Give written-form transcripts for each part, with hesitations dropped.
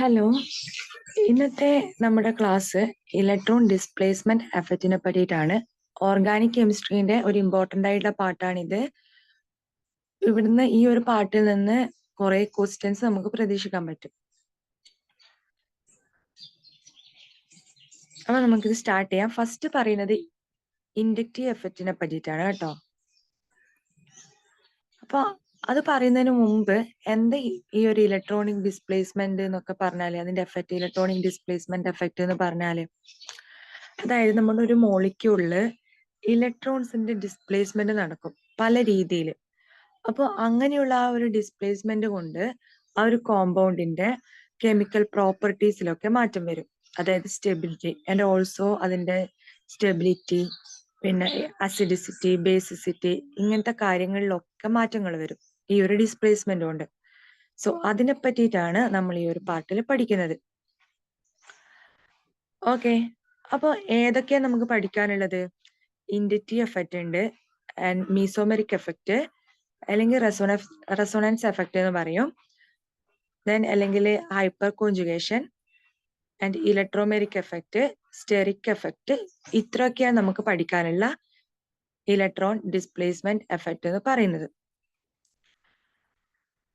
Hello, ഇന്നത്തെ നമ്മുടെ class electron displacement എഫക്റ്റിനെ പറ്റിയിട്ടാണ്. ഓർഗാനിക് കെമിസ്ട്രീന്റെ ഒരു ഇമ്പോർട്ടന്റ് ആയിട്ടുള്ള പാർട്ടാണിത്. ഇവിടുന്ന് ഈ ഒരു പാർട്ടിൽ നിന്ന് കുറെ ക്വസ്റ്റ്യൻസ് നമുക്ക് പ്രതീക്ഷിക്കാൻ പറ്റും. അപ്പൊ നമുക്കിത് സ്റ്റാർട്ട് ചെയ്യാം. ഫസ്റ്റ് പറയുന്നത് ഇൻഡക്റ്റീവ് എഫക്റ്റിനെ പറ്റിയിട്ടാണ് കേട്ടോ. അപ്പൊ അത് പറയുന്നതിന് മുമ്പ് എന്താ ഈ ഒരു ഇലക്ട്രോണിക് ഡിസ്പ്ലേസ്മെന്റ് എന്നൊക്കെ പറഞ്ഞാല്, അതിന്റെ എഫക്റ്റ്, ഇലക്ട്രോണിക് ഡിസ്പ്ലേസ്മെന്റ് എഫക്റ്റ് എന്ന് പറഞ്ഞാല്, അതായത് നമ്മുടെ ഒരു മോളിക്യൂളില് ഇലക്ട്രോൺസിന്റെ ഡിസ്പ്ലേസ്മെന്റ് നടക്കും പല രീതിയിൽ. അപ്പോൾ അങ്ങനെയുള്ള ആ ഒരു ഡിസ്പ്ലേസ്മെന്റ് കൊണ്ട് ആ ഒരു കോമ്പൗണ്ടിന്റെ കെമിക്കൽ പ്രോപ്പർട്ടീസിലൊക്കെ മാറ്റം വരും. അതായത് സ്റ്റെബിലിറ്റി ആൻഡ് ഓൾസോ അതിന്റെ സ്റ്റെബിലിറ്റി, പിന്നെ അസിഡിസിറ്റി, ബേസിസിറ്റി, ഇങ്ങനത്തെ കാര്യങ്ങളിലൊക്കെ മാറ്റങ്ങൾ വരും ഈ ഒരു ഡിസ്പ്ലേസ്മെന്റ് കൊണ്ട്. സോ അതിനെ പറ്റിയിട്ടാണ് നമ്മൾ ഈ ഒരു പാർട്ടിൽ പഠിക്കുന്നത്. ഓക്കെ, അപ്പൊ ഏതൊക്കെയാ നമുക്ക് പഠിക്കാനുള്ളത്? ഇൻഡക്റ്റീവ് എഫക്റ്റ് ഉണ്ട്, ആൻഡ് മീസോമെറിക് എഫക്റ്റ്, അല്ലെങ്കിൽ റെസൊണൻസ് എഫക്റ്റ് എന്ന് പറയും, ദെൻ അല്ലെങ്കിൽ hyper conjugation and electromeric effect, steric effect. ഇത്രയൊക്കെയാണ് നമുക്ക് പഠിക്കാനുള്ള ഇലക്ട്രോൺ ഡിസ്പ്ലേസ്മെന്റ് എഫക്റ്റ് എന്ന് പറയുന്നത്.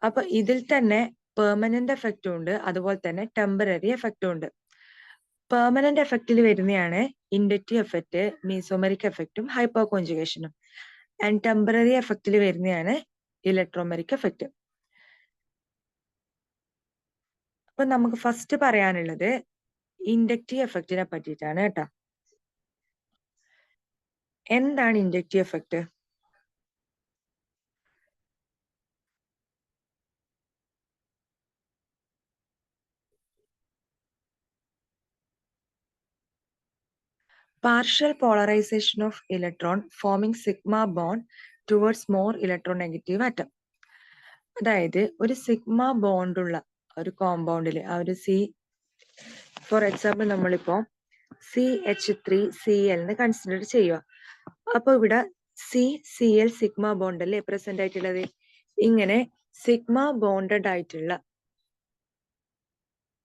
അപ്പൊ ഇതിൽ തന്നെ പെർമനന്റ് എഫക്റ്റും ഉണ്ട്, അതുപോലെ തന്നെ ടെമ്പററി എഫക്റ്റും ഉണ്ട്. പെർമനന്റ് എഫക്റ്റിൽ വരുന്നതാണ് ഇൻഡക്റ്റീവ് എഫക്റ്റ്, മീസോമെറിക് എഫക്റ്റും ഹൈപ്പർ കോഞ്ചുഗേഷനും. ആൻഡ് ടെമ്പററി എഫക്റ്റിൽ വരുന്നതാണ് ഇലക്ട്രോമെറിക് എഫക്റ്റ്. അപ്പൊ നമുക്ക് ഫസ്റ്റ് പറയാനുള്ളത് ഇൻഡക്റ്റീവ് എഫക്റ്റിനെ പറ്റിയിട്ടാണ് കേട്ടോ. എന്താണ് inductive effect? Partial polarization of electron forming sigma bond towards more electronegative atom. അതായത് ഒരു സിഗ്മ ബോണ്ടുള്ള ഒരു കോമ്പൗണ്ടിൽ ആ ഒരു ഫോർ എക്സാമ്പിൾ നമ്മളിപ്പോ CH3Cl എന്ന് കൺസിഡർ ചെയ്യുക. അപ്പൊ ഇവിടെ CCl സിഗ്മ ബോണ്ട് അല്ലേ പ്രസന്റ് ആയിട്ടുള്ളത്. ഇങ്ങനെ സിഗ്മ ബോണ്ടഡ് ആയിട്ടുള്ള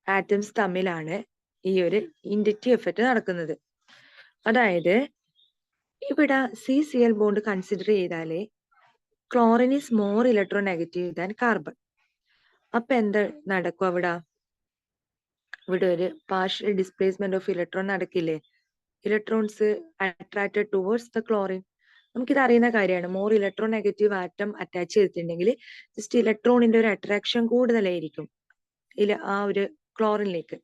ആറ്റംസ് തമ്മിലാണ് ഈ ഒരു ഇൻഡക്റ്റീവ് എഫക്റ്റ് നടക്കുന്നത്. അതായത് ഇവിടെ CCl ബോണ്ട് കൺസിഡർ ചെയ്താലേ chlorine is more electronegative than carbon. അപ്പൊ എന്താ നടക്കും അവിടെ? ഇവിടെ ഒരു പാർഷ്യൽ ഡിസ്പ്ലേസ്മെന്റ് ഓഫ് ഇലക്ട്രോൺ നടക്കില്ലേ? Electrons attracted towards the chlorine. നമുക്കിത് അറിയുന്ന കാര്യമാണ്. മോർ ഇലക്ട്രോനെഗറ്റീവ് ആറ്റം അറ്റാച്ച് ചെയ്തിട്ടുണ്ടെങ്കിൽ ജസ്റ്റ് ഇലക്ട്രോണിന്റെ ഒരു അട്രാക്ഷൻ കൂടുതലായിരിക്കും ആ ഒരു ക്ലോറിനിലേക്ക്.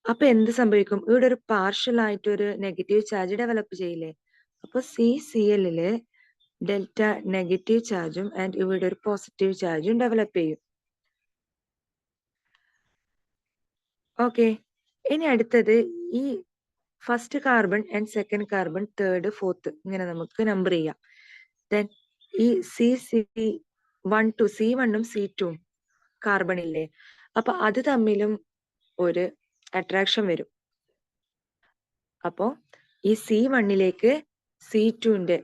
അപ്പൊ എന്ത് സംഭവിക്കും? ഇവിടെ ഒരു പാർഷ്യൽ ആയിട്ട് ഒരു നെഗറ്റീവ് ചാർജ് ഡെവലപ്പ് ചെയ്യില്ലേ? അപ്പൊ CCl ഡെൽറ്റ നെഗറ്റീവ് ചാർജും ആൻഡ് ഇവിടെ ഒരു പോസിറ്റീവ് ചാർജും ഡെവലപ്പ് ചെയ്യും. ഓക്കെ, ഇനി അടുത്തത് ഈ first carbon and second carbon, third, fourth, ഇങ്ങനെ നമുക്ക് നമ്പർ ചെയ്യാം. ദെൻ ഈ C1ഉം C2ഉം കാർബൺ ഇല്ലേ? അപ്പൊ അത് തമ്മിലും ഒരു അട്രാക്ഷൻ വരും. അപ്പോ ഈ C1ലേക്ക് C2ന്റെ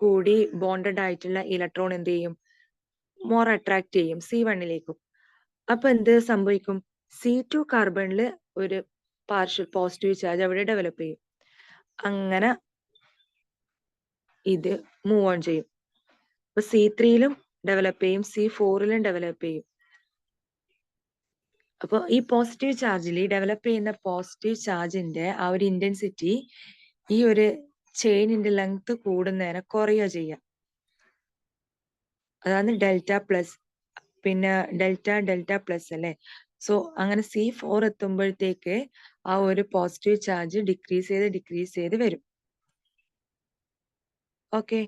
കൂടി ബോണ്ടഡ് ആയിട്ടുള്ള ഇലക്ട്രോൺ എന്ത് ചെയ്യും? മോർ അട്രാക്ട് ചെയ്യും C1ലേക്കും. അപ്പൊ എന്ത് സംഭവിക്കും? C2 കാർബണില് ഒരു പാർഷ്യൽ പോസിറ്റീവ് ചാർജ് അവിടെ ഡെവലപ്പ് ചെയ്യും. അങ്ങനെ ഇത് മൂവ് ഓൺ ചെയ്യും. അപ്പൊ C3യിലും ഡെവലപ്പ് ചെയ്യും, C4ലും ഡെവലപ്പ് ചെയ്യും. അപ്പൊ ഈ പോസിറ്റീവ് ചാർജിൽ ഡെവലപ്പ് ചെയ്യുന്ന പോസിറ്റീവ് ചാർജിന്റെ ആ ഒരു ഇന്റൻസിറ്റി ഈ ഒരു ചെയിനിന്റെ ലെങ്ത് കൂടുന്നതിനെ കുറയുക ചെയ്യാം. അതാണ് ഡെൽറ്റ പ്ലസ്, പിന്നെ ഡെൽറ്റ പ്ലസ് അല്ലെ. സോ അങ്ങനെ C4 എത്തുമ്പോഴത്തേക്ക് ആ ഒരു പോസിറ്റീവ് ചാർജ് ഡിക്രീസ് ചെയ്ത് വരും. ഓക്കെ,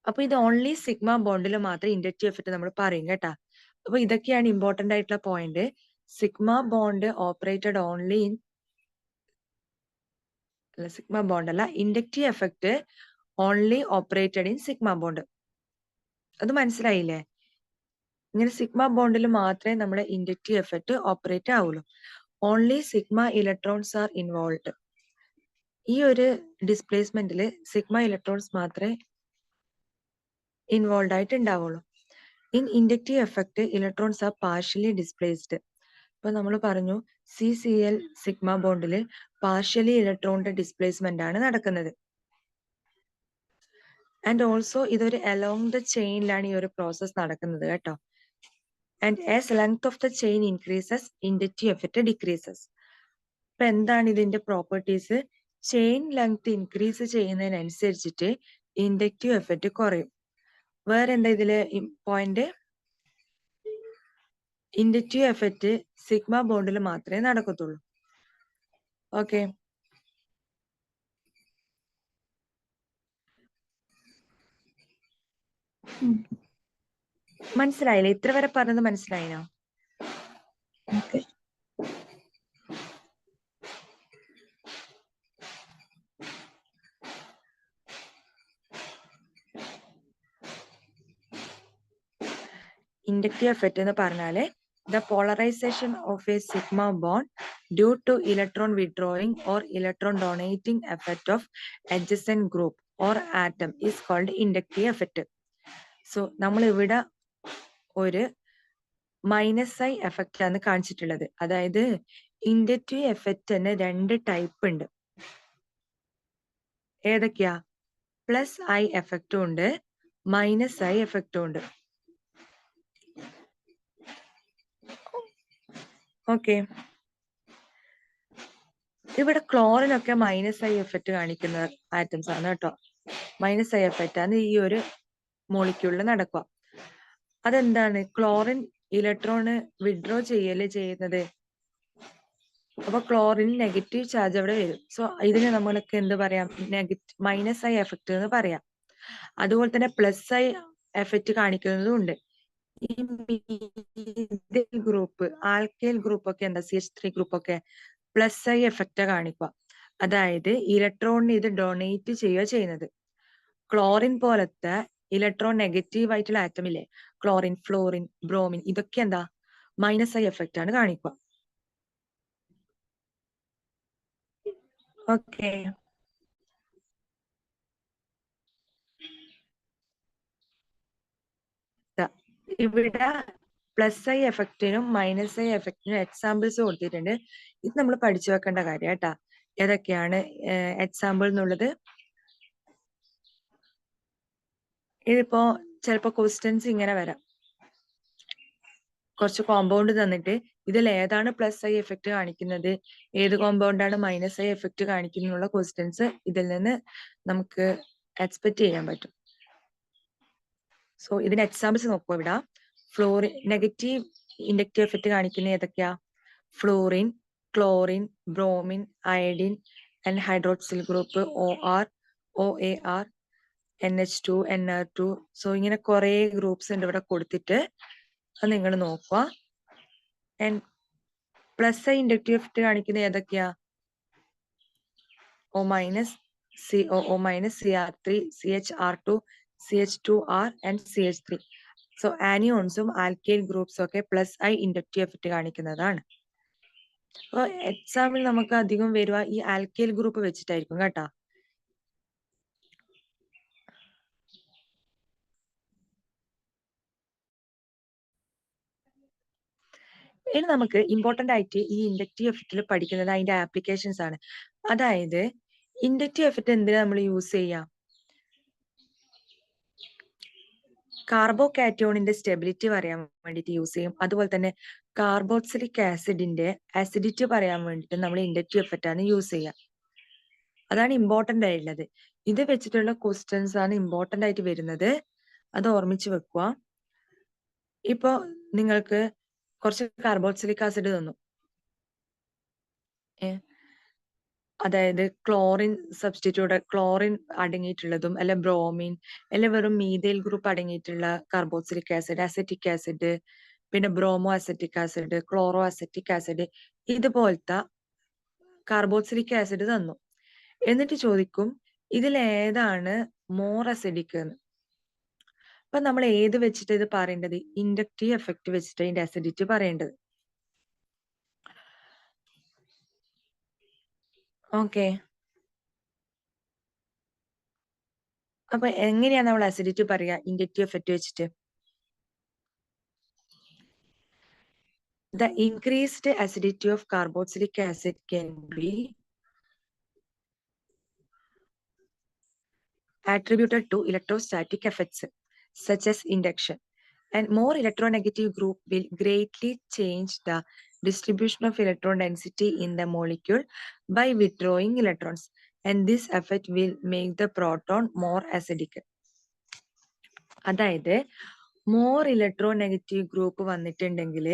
അപ്പൊ ഇത് ഓൺലി സിഗ്മ ബോണ്ടിൽ മാത്രം ഇൻഡക്റ്റീവ് എഫക്റ്റ് നമ്മൾ പറയും കേട്ടാ. അപ്പൊ ഇതൊക്കെയാണ് ഇമ്പോർട്ടന്റ് ആയിട്ടുള്ള point. Sigma bond operated only in sigma bond അല്ല, inductive effect only operated in sigma bond. അത് മനസ്സിലായില്ലേ? ഇങ്ങനെ സിഗ്മ ബോണ്ടിൽ മാത്രമേ നമ്മുടെ ഇൻഡക്റ്റീവ് എഫക്റ്റ് ഓപ്പറേറ്റ് ആവുള്ളൂ. Only sigma electrons are involve. ഈ ഒരു ഡിസ്പ്ലേസ്മെന്റിൽ സിഗ്മ ഇലക്ട്രോൺസ് മാത്രമേ ഇൻവോൾവ് ആയിട്ട് ഉണ്ടാവുള്ളൂ. In inductive effect electrons are partially displaced. ഇപ്പൊ നമ്മൾ പറഞ്ഞു CCl സിഗ്മ ബോണ്ടിൽ പാർഷ്യലി ഇലക്ട്രോണിന്റെ ഡിസ്പ്ലേസ്മെന്റ് ആണ് നടക്കുന്നത്. ആൻഡ് ഓൾസോ ഇതൊരു അലോങ് ദ ചെയിനിലാണ് ഈ ഒരു പ്രോസസ് നടക്കുന്നത് കേട്ടോ. And as length of the chain increases inductive effect decreases. അപ്പൊ എന്താണ് ഇതിന്റെ പ്രോപ്പർട്ടീസ്? ചെയിൻ ലെങ്ത് ഇൻക്രീസ് ചെയ്യുന്നതിനനുസരിച്ചിട്ട് ഇൻഡക്റ്റീവ് എഫക്റ്റ് കുറയും. വേറെ എന്താ ഇതില് പോയിന്റ്? ഇൻഡക്റ്റീവ് എഫക്റ്റ് സിഗ്മ ബോണ്ടിൽ മാത്രമേ നടക്കത്തുള്ളൂ. ഓക്കെ, മനസ്സിലായില്ലേ? ഇത്ര വരെ പറഞ്ഞത് മനസ്സിലായിനോ? ഓക്കെ. ഇൻഡക്റ്റീവ് എഫക്റ്റ് എന്ന് പറഞ്ഞാല് the polarization of a sigma bond due to electron withdrawing or electron donating effect of adjacent group or atom is called inductive effect. So നമ്മൾ ഇവിടെ ഒരു -I എഫക്റ്റ് ആണ് കാണിച്ചിട്ടുള്ളത്. അതായത് ഇൻഡക്റ്റീവ് എഫക്റ്റ് തന്നെ 2 type ഉണ്ട്. ഏതൊക്കെയാ? +I എഫക്റ്റും ഉണ്ട്, -I എഫക്റ്റും ഉണ്ട്. ഓക്കെ, ഇവിടെ ക്ലോറിനൊക്കെ -I എഫക്റ്റ് കാണിക്കുന്ന ആറ്റംസ് ആണ് കേട്ടോ. -I എഫക്റ്റ് ആണ് ഈ ഒരു മോളിക്യൂളിൽ നടക്കുക. അതെന്താണ്? ക്ലോറിൻ ഇലക്ട്രോണ് വിഡ്രോ ചെയ്യല്ലേ ചെയ്യുന്നത്. അപ്പൊ ക്ലോറിൻ നെഗറ്റീവ് ചാർജ് അവിടെ വരും. സോ ഇതിന് നമ്മൾക്ക് എന്ത് പറയാം? -I എഫക്റ്റ് എന്ന് പറയാം. അതുപോലെ തന്നെ +I എഫക്റ്റ് കാണിക്കുന്നതും ഉണ്ട്. ഈ ഗ്രൂപ്പ് ആൽക്കൈൽ ഗ്രൂപ്പ് ഒക്കെ എന്താ, CH3 ഗ്രൂപ്പ് ഒക്കെ +I എഫക്റ്റ് കാണിക്കുക. അതായത് ഇലക്ട്രോണിന് ഇത് ഡൊണേറ്റ് ചെയ്യുക ചെയ്യുന്നത്. ക്ലോറിൻ പോലത്തെ ഇലക്ട്രോൺ നെഗറ്റീവ് ആയിട്ടുള്ള ആറ്റം ഇല്ലേ, ക്ലോറിൻ, ഫ്ലോറിൻ, ബ്രോമിൻ, ഇതൊക്കെ എന്താ -I എഫക്റ്റ് ആണ് കാണിക്കുക. ഓക്കെ, ഇവിടെ +I എഫക്റ്റിനും -I എഫക്റ്റിനും എക്സാമ്പിൾസ് കൊടുത്തിട്ടുണ്ട്. ഇത് നമ്മൾ പഠിച്ചു വെക്കേണ്ട കാര്യം കേട്ടാ. ഏതൊക്കെയാണ് എക്സാമ്പിൾ എന്നുള്ളത്? ഇതിപ്പോ ചിലപ്പോ ക്വസ്റ്റ്യൻസ് ഇങ്ങനെ വരാം. കുറച്ച് കോമ്പൗണ്ട് തന്നിട്ട് ഇതിൽ ഏതാണ് +I എഫക്റ്റ് കാണിക്കുന്നത്, ഏത് കോമ്പൗണ്ടാണ് -I എഫക്റ്റ് കാണിക്കുന്നുള്ള ക്വസ്റ്റ്യൻസ് ഇതിൽ നിന്ന് നമുക്ക് എക്സ്പെക്ട് ചെയ്യാൻ പറ്റും. സോ ഇതിന് എക്സാമ്പിൾസ് നോക്കൂ. ഇവിടെ ഫ്ലോറിൻ നെഗറ്റീവ് ഇൻഡക്റ്റീവ് എഫക്റ്റ് കാണിക്കുന്ന ഏതൊക്കെയാ? Florin, chlorine, bromine, iodine, and hydroxyl group, OR, OAR, NH2, NR2. So ഇങ്ങനെ കുറെ ഗ്രൂപ്പ്സ് ഉണ്ട് ഇവിടെ കൊടുത്തിട്ട്, അത് നിങ്ങൾ നോക്കുക. ആൻഡ് +I ഇൻഡക്റ്റീവ് എഫക്റ്റ് കാണിക്കുന്ന ഏതൊക്കെയാ? O-, COO-, Cr3, CHR2, CH2R and CH3. So ആനിയോൺസും ആൽക്കൈൽ ഗ്രൂപ്പ്സും ഒക്കെ +I ഇൻഡക്റ്റീവ് എഫക്റ്റ് കാണിക്കുന്നതാണ്. അപ്പൊ എക്സാമ്പിൾ നമുക്ക് അധികം വരുക ഈ ആൽക്കൈൽ ഗ്രൂപ്പ് വെച്ചിട്ടായിരിക്കും കേട്ടാ. ഇനി നമുക്ക് ഇമ്പോർട്ടന്റ് ആയിട്ട് ഈ ഇൻഡക്റ്റീവ് എഫക്റ്റിൽ പഠിക്കുന്നത് അതിന്റെ ആപ്ലിക്കേഷൻസ് ആണ്. അതായത് ഇൻഡക്റ്റീവ് എഫക്റ്റ് എന്തിനാ നമ്മൾ യൂസ് ചെയ്യാം? കാർബോകാറ്റോണിന്റെ സ്റ്റെബിലിറ്റി പറയാൻ വേണ്ടിയിട്ട് യൂസ് ചെയ്യും. അതുപോലെ തന്നെ കാർബോക്സിലിക് ആസിഡിന്റെ അസിഡിറ്റി പറയാൻ വേണ്ടിയിട്ട് നമ്മൾ ഇൻഡക്റ്റീവ് എഫക്റ്റ് ആണ് യൂസ് ചെയ്യുക. അതാണ് ഇമ്പോർട്ടന്റ് ആയിട്ടുള്ളത്. ഇത് വെച്ചിട്ടുള്ള ക്വസ്റ്റ്യൻസ് ആണ് ഇമ്പോർട്ടന്റ് ആയിട്ട് വരുന്നത്. അത് ഓർമ്മിച്ച് വെക്കുക. ഇപ്പൊ നിങ്ങൾക്ക് കുറച്ച് കാർബോക്സിലിക് ആസിഡ് തന്നു, അതായത് ക്ലോറിൻ സബ്സ്റ്റിറ്റ്യൂട്ട്, ക്ലോറിൻ അടങ്ങിയിട്ടുള്ളതും അല്ല ബ്രോമിൻ അല്ല വെറും മീഥൈൽ ഗ്രൂപ്പ് അടങ്ങിയിട്ടുള്ള കാർബോക്സിലിക് ആസിഡ്, അസറ്റിക് ആസിഡ്, പിന്നെ bromo acetic acid, chloro acetic acid, ഇതുപോലത്തെ കാർബോക്സിലിക് ആസിഡ് തന്നു. എന്നിട്ട് ചോദിക്കും ഇതിൽ ഏതാണ് മോർ അസിഡിക് എന്ന്. അപ്പൊ നമ്മൾ ഏത് വെച്ചിട്ട് ഇത് പറയേണ്ടത്? ഇൻഡക്റ്റീവ് എഫക്റ്റ് വെച്ചിട്ട് ഇതിന്റെ അസിഡിറ്റി പറയേണ്ടത്. ഓക്കെ, അപ്പൊ എങ്ങനെയാണ് നമ്മൾ അസിഡിറ്റി പറയുക ഇൻഡക്റ്റീവ് എഫക്റ്റ് വെച്ചിട്ട്? The increased acidity of carboxylic acid can be attributed to electrostatic effects such as induction, and more electronegative group will greatly change the distribution of electron density in the molecule by withdrawing electrons, and this effect will make the proton more acidic. അതായത് more electronegative group വന്നിട്ടുണ്ടെങ്കിൽ,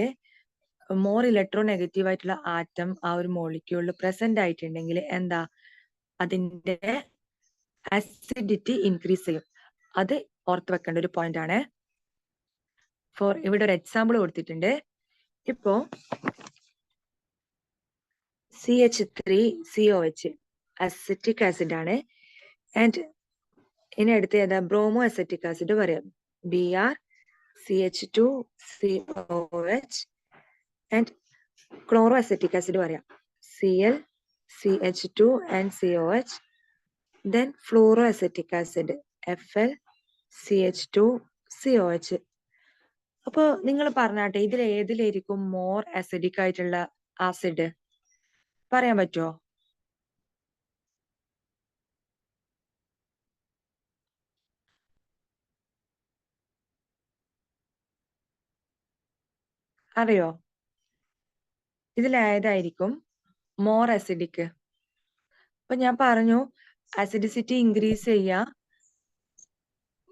more electronegative ആയിട്ടുള്ള atom ആ ഒരു മോളിക്യൂളിൽ present ആയിട്ടുണ്ടെങ്കിൽ എന്താ, അതിന്റെ acidity increase ചെയ്യും. അത് ഓർത്ത് വെക്കേണ്ട ഒരു പോയിന്റ് ആണ്. ഇവിടെ ഒരു എക്സാമ്പിൾ കൊടുത്തിട്ടുണ്ട്. ഇപ്പോ CH3COH അസറ്റിക് ആസിഡ് ആണ്. ആൻഡ് ഇനി അടുത്ത് ഏതാ, ബ്രോമോ അസറ്റിക് ആസിഡ് പറയാം, BrCH2COH. And chloro acetic acid പറയാം, ClCH2 and COH. then fluoro acetic acid FlCH2COH. അപ്പൊ നിങ്ങൾ പറഞ്ഞാട്ടെ, ഇതിൽ ഏതിലായിരിക്കും മോർ അസിഡിക് ആയിട്ടുള്ള ആസിഡ് പറയാൻ പറ്റുമോ? അറിയോ? ഇതിലേതായിരിക്കും മോർ അസിഡിക്? അപ്പൊ ഞാൻ പറഞ്ഞു അസിഡിസിറ്റി ഇൻക്രീസ് ചെയ്യാ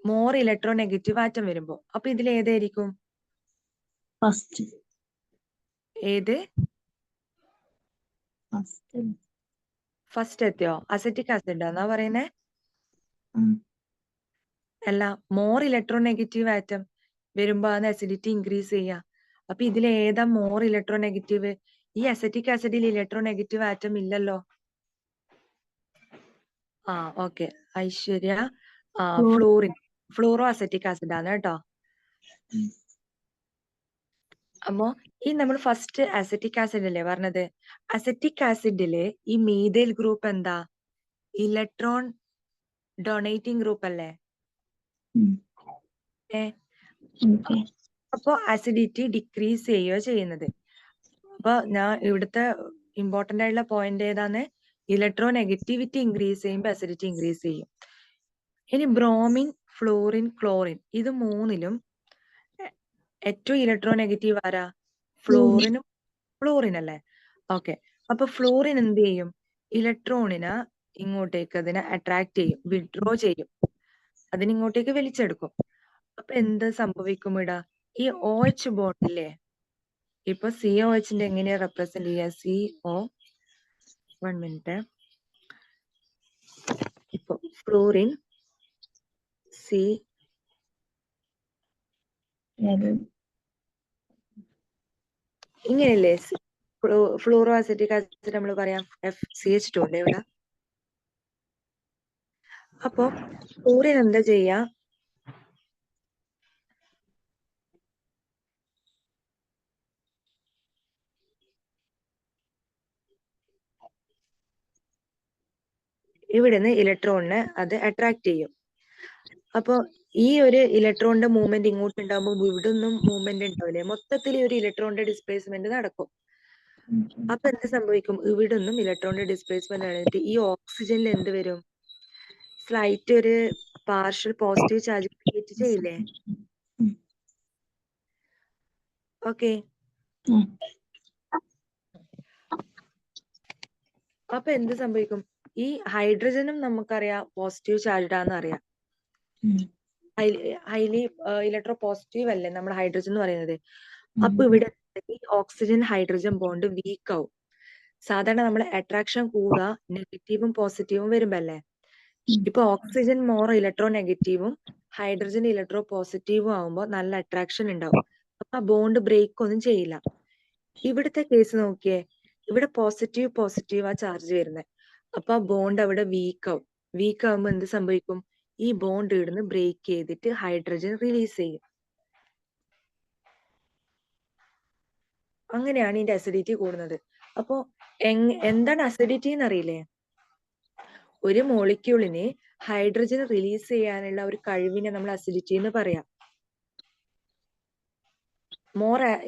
മോർ ഇലക്ട്രോനെഗറ്റീവ് ആറ്റം വരുമ്പോ. അപ്പൊ ഇതിൽ ഏതായിരിക്കും? ഫസ്റ്റ് ഏത് ഫസ്റ്റ് എത്തിയോ? അസറ്റിക് ആസിഡ് എന്നാ പറയുന്നേ? അല്ല, മോർ ഇലക്ട്രോനെഗറ്റീവ് ആറ്റം വരുമ്പോ ആണ് അസിഡിറ്റി ഇൻക്രീസ് ചെയ്യാ. അപ്പൊ ഇതിൽ ഏതാ മോർ ഇലക്ട്രോനെഗറ്റീവ്? ഈ അസറ്റിക് ആസിഡിൽ ഇലക്ട്രോനെഗറ്റീവ് ആറ്റം ഇല്ലല്ലോ. Okay Aishwarya, fluorine, fluoro acetic acid ആണ് കേട്ടോ. അപ്പോ ഈ നമ്മൾ ഫസ്റ്റ് അസറ്റിക് ആസിഡ് അല്ലേ പറഞ്ഞത്? അസറ്റിക് ആസിഡില് ഈ മീഥൈൽ ഗ്രൂപ്പ് എന്താ, ഇലക്ട്രോൺ ഡൊണേറ്റിംഗ് ഗ്രൂപ്പ് അല്ലേ? അപ്പോ അസിഡിറ്റി ഡിക്രീസ് ചെയ്യുകയോ ചെയ്യുന്നത്. അപ്പൊ ഞാൻ ഇവിടുത്തെ ഇമ്പോർട്ടന്റ് ആയിട്ടുള്ള പോയിന്റ് ഏതാന്ന്, ഇലക്ട്രോനെഗറ്റിവിറ്റി ഇൻക്രീസ് ചെയ്യുമ്പോൾ അസിഡിറ്റി ഇൻക്രീസ് ചെയ്യും. ഇനി ബ്രോമിൻ, ഫ്ലൂറിൻ, ക്ലോറിൻ, ഇത് മൂന്നിലും ഏറ്റവും ഇലക്ട്രോനെഗറ്റീവ് ആരാ? ഫ്ലൂറിനും ഫ്ലൂറിൻ അല്ലേ? ഓക്കെ. അപ്പൊ ഫ്ലൂറിൻ എന്ത് ചെയ്യും? ഇലക്ട്രോണിനെ ഇങ്ങോട്ടേക്ക് അതിനെ അട്രാക്ട് ചെയ്യും, വിഡ്രോ ചെയ്യും, അതിനിങ്ങോട്ടേക്ക് വലിച്ചെടുക്കും. അപ്പൊ എന്ത് സംഭവിക്കും ഇവിടെ? ഈ OH ബോണ്ട് ഇല്ലേ, ഇപ്പൊ COHന്റെ എങ്ങനെയാ റെപ്രസെന്റ് ചെയ്യുക? CO, 1 മിനിറ്റ്, ഇപ്പൊ ഫ്ലൂറിൻ C ഇങ്ങനെയല്ലേ? ഫ്ലൂറോ അസറ്റിക് ആസിഡ് നമ്മൾ പറയാം FCH2 ഉണ്ട് ഇവിടെ. അപ്പൊ ഫ്ലൂറിൻ എന്താ ചെയ്യാ? ഇവിടുന്ന് ഇലക്ട്രോണിനെ അത് അട്രാക്ട് ചെയ്യും. അപ്പൊ ഈ ഒരു ഇലക്ട്രോണിന്റെ മൂവ്മെന്റ് ഇങ്ങോട്ട് ഉണ്ടാകുമ്പോൾ ഇവിടെ ഒന്നും മൂവ്മെന്റ് ഉണ്ടാവില്ലേ, മൊത്തത്തിൽ ഒരു ഇലക്ട്രോണിന്റെ ഡിസ്പ്ലേസ്മെന്റ് നടക്കും. അപ്പൊ എന്ത് സംഭവിക്കും? ഇവിടെ ഒന്നും ഇലക്ട്രോണിന്റെ ഡിസ്പ്ലേസ്മെന്റ് നടന്നിട്ട് ഈ ഓക്സിജനിൽ എന്ത് വരും? സ്ലൈറ്റ് ഒരു പാർഷ്യൽ പോസിറ്റീവ് ചാർജ് ക്രിയേറ്റ് ചെയ്യില്ലേ? ഓക്കെ. അപ്പൊ എന്ത് സംഭവിക്കും? ഈ ഹൈഡ്രജനും നമുക്കറിയാം പോസിറ്റീവ് ചാർജ്ഡ് ആണെന്ന് അറിയാം, ഹൈലി ഇലക്ട്രോ പോസിറ്റീവ് അല്ലേ നമ്മൾ ഹൈഡ്രജൻ എന്ന് പറയുന്നത്. അപ്പൊ ഇവിടെ ഈ ഓക്സിജൻ ഹൈഡ്രജൻ ബോണ്ട് വീക്ക് ആവും. സാധാരണ നമ്മൾ അട്രാക്ഷൻ കൂടുക നെഗറ്റീവും പോസിറ്റീവും വരുമ്പോ അല്ലേ? ഇപ്പൊ ഓക്സിജൻ മോർ ഇലക്ട്രോ നെഗറ്റീവും ഹൈഡ്രജൻ ഇലക്ട്രോ പോസിറ്റീവും ആവുമ്പോൾ നല്ല അട്രാക്ഷൻ ഉണ്ടാവും. അപ്പൊ ആ ബോണ്ട് ബ്രേക്ക് ഒന്നും ചെയ്യില്ല. ഇവിടുത്തെ കേസ് നോക്കിയേ, ഇവിടെ പോസിറ്റീവ് ആ ചാർജ് വരുന്നത്. അപ്പൊ ആ ബോണ്ട് അവിടെ വീക്ക് ആവും. വീക്ക് ആവുമ്പോ എന്ത് സംഭവിക്കും? ഈ ബോണ്ട് ഇവിടുന്ന് ബ്രേക്ക് ചെയ്തിട്ട് ഹൈഡ്രജൻ റിലീസ് ചെയ്യും. അങ്ങനെയാണ് ഇതിന്റെ അസിഡിറ്റി കൂടുന്നത്. അപ്പോ എന്താണ് അസിഡിറ്റി എന്ന് അറിയില്ലേ? ഒരു മോളിക്യൂളിന് ഹൈഡ്രജൻ റിലീസ് ചെയ്യാനുള്ള ഒരു കഴിവിനെ നമ്മൾ അസിഡിറ്റി എന്ന് പറയാം.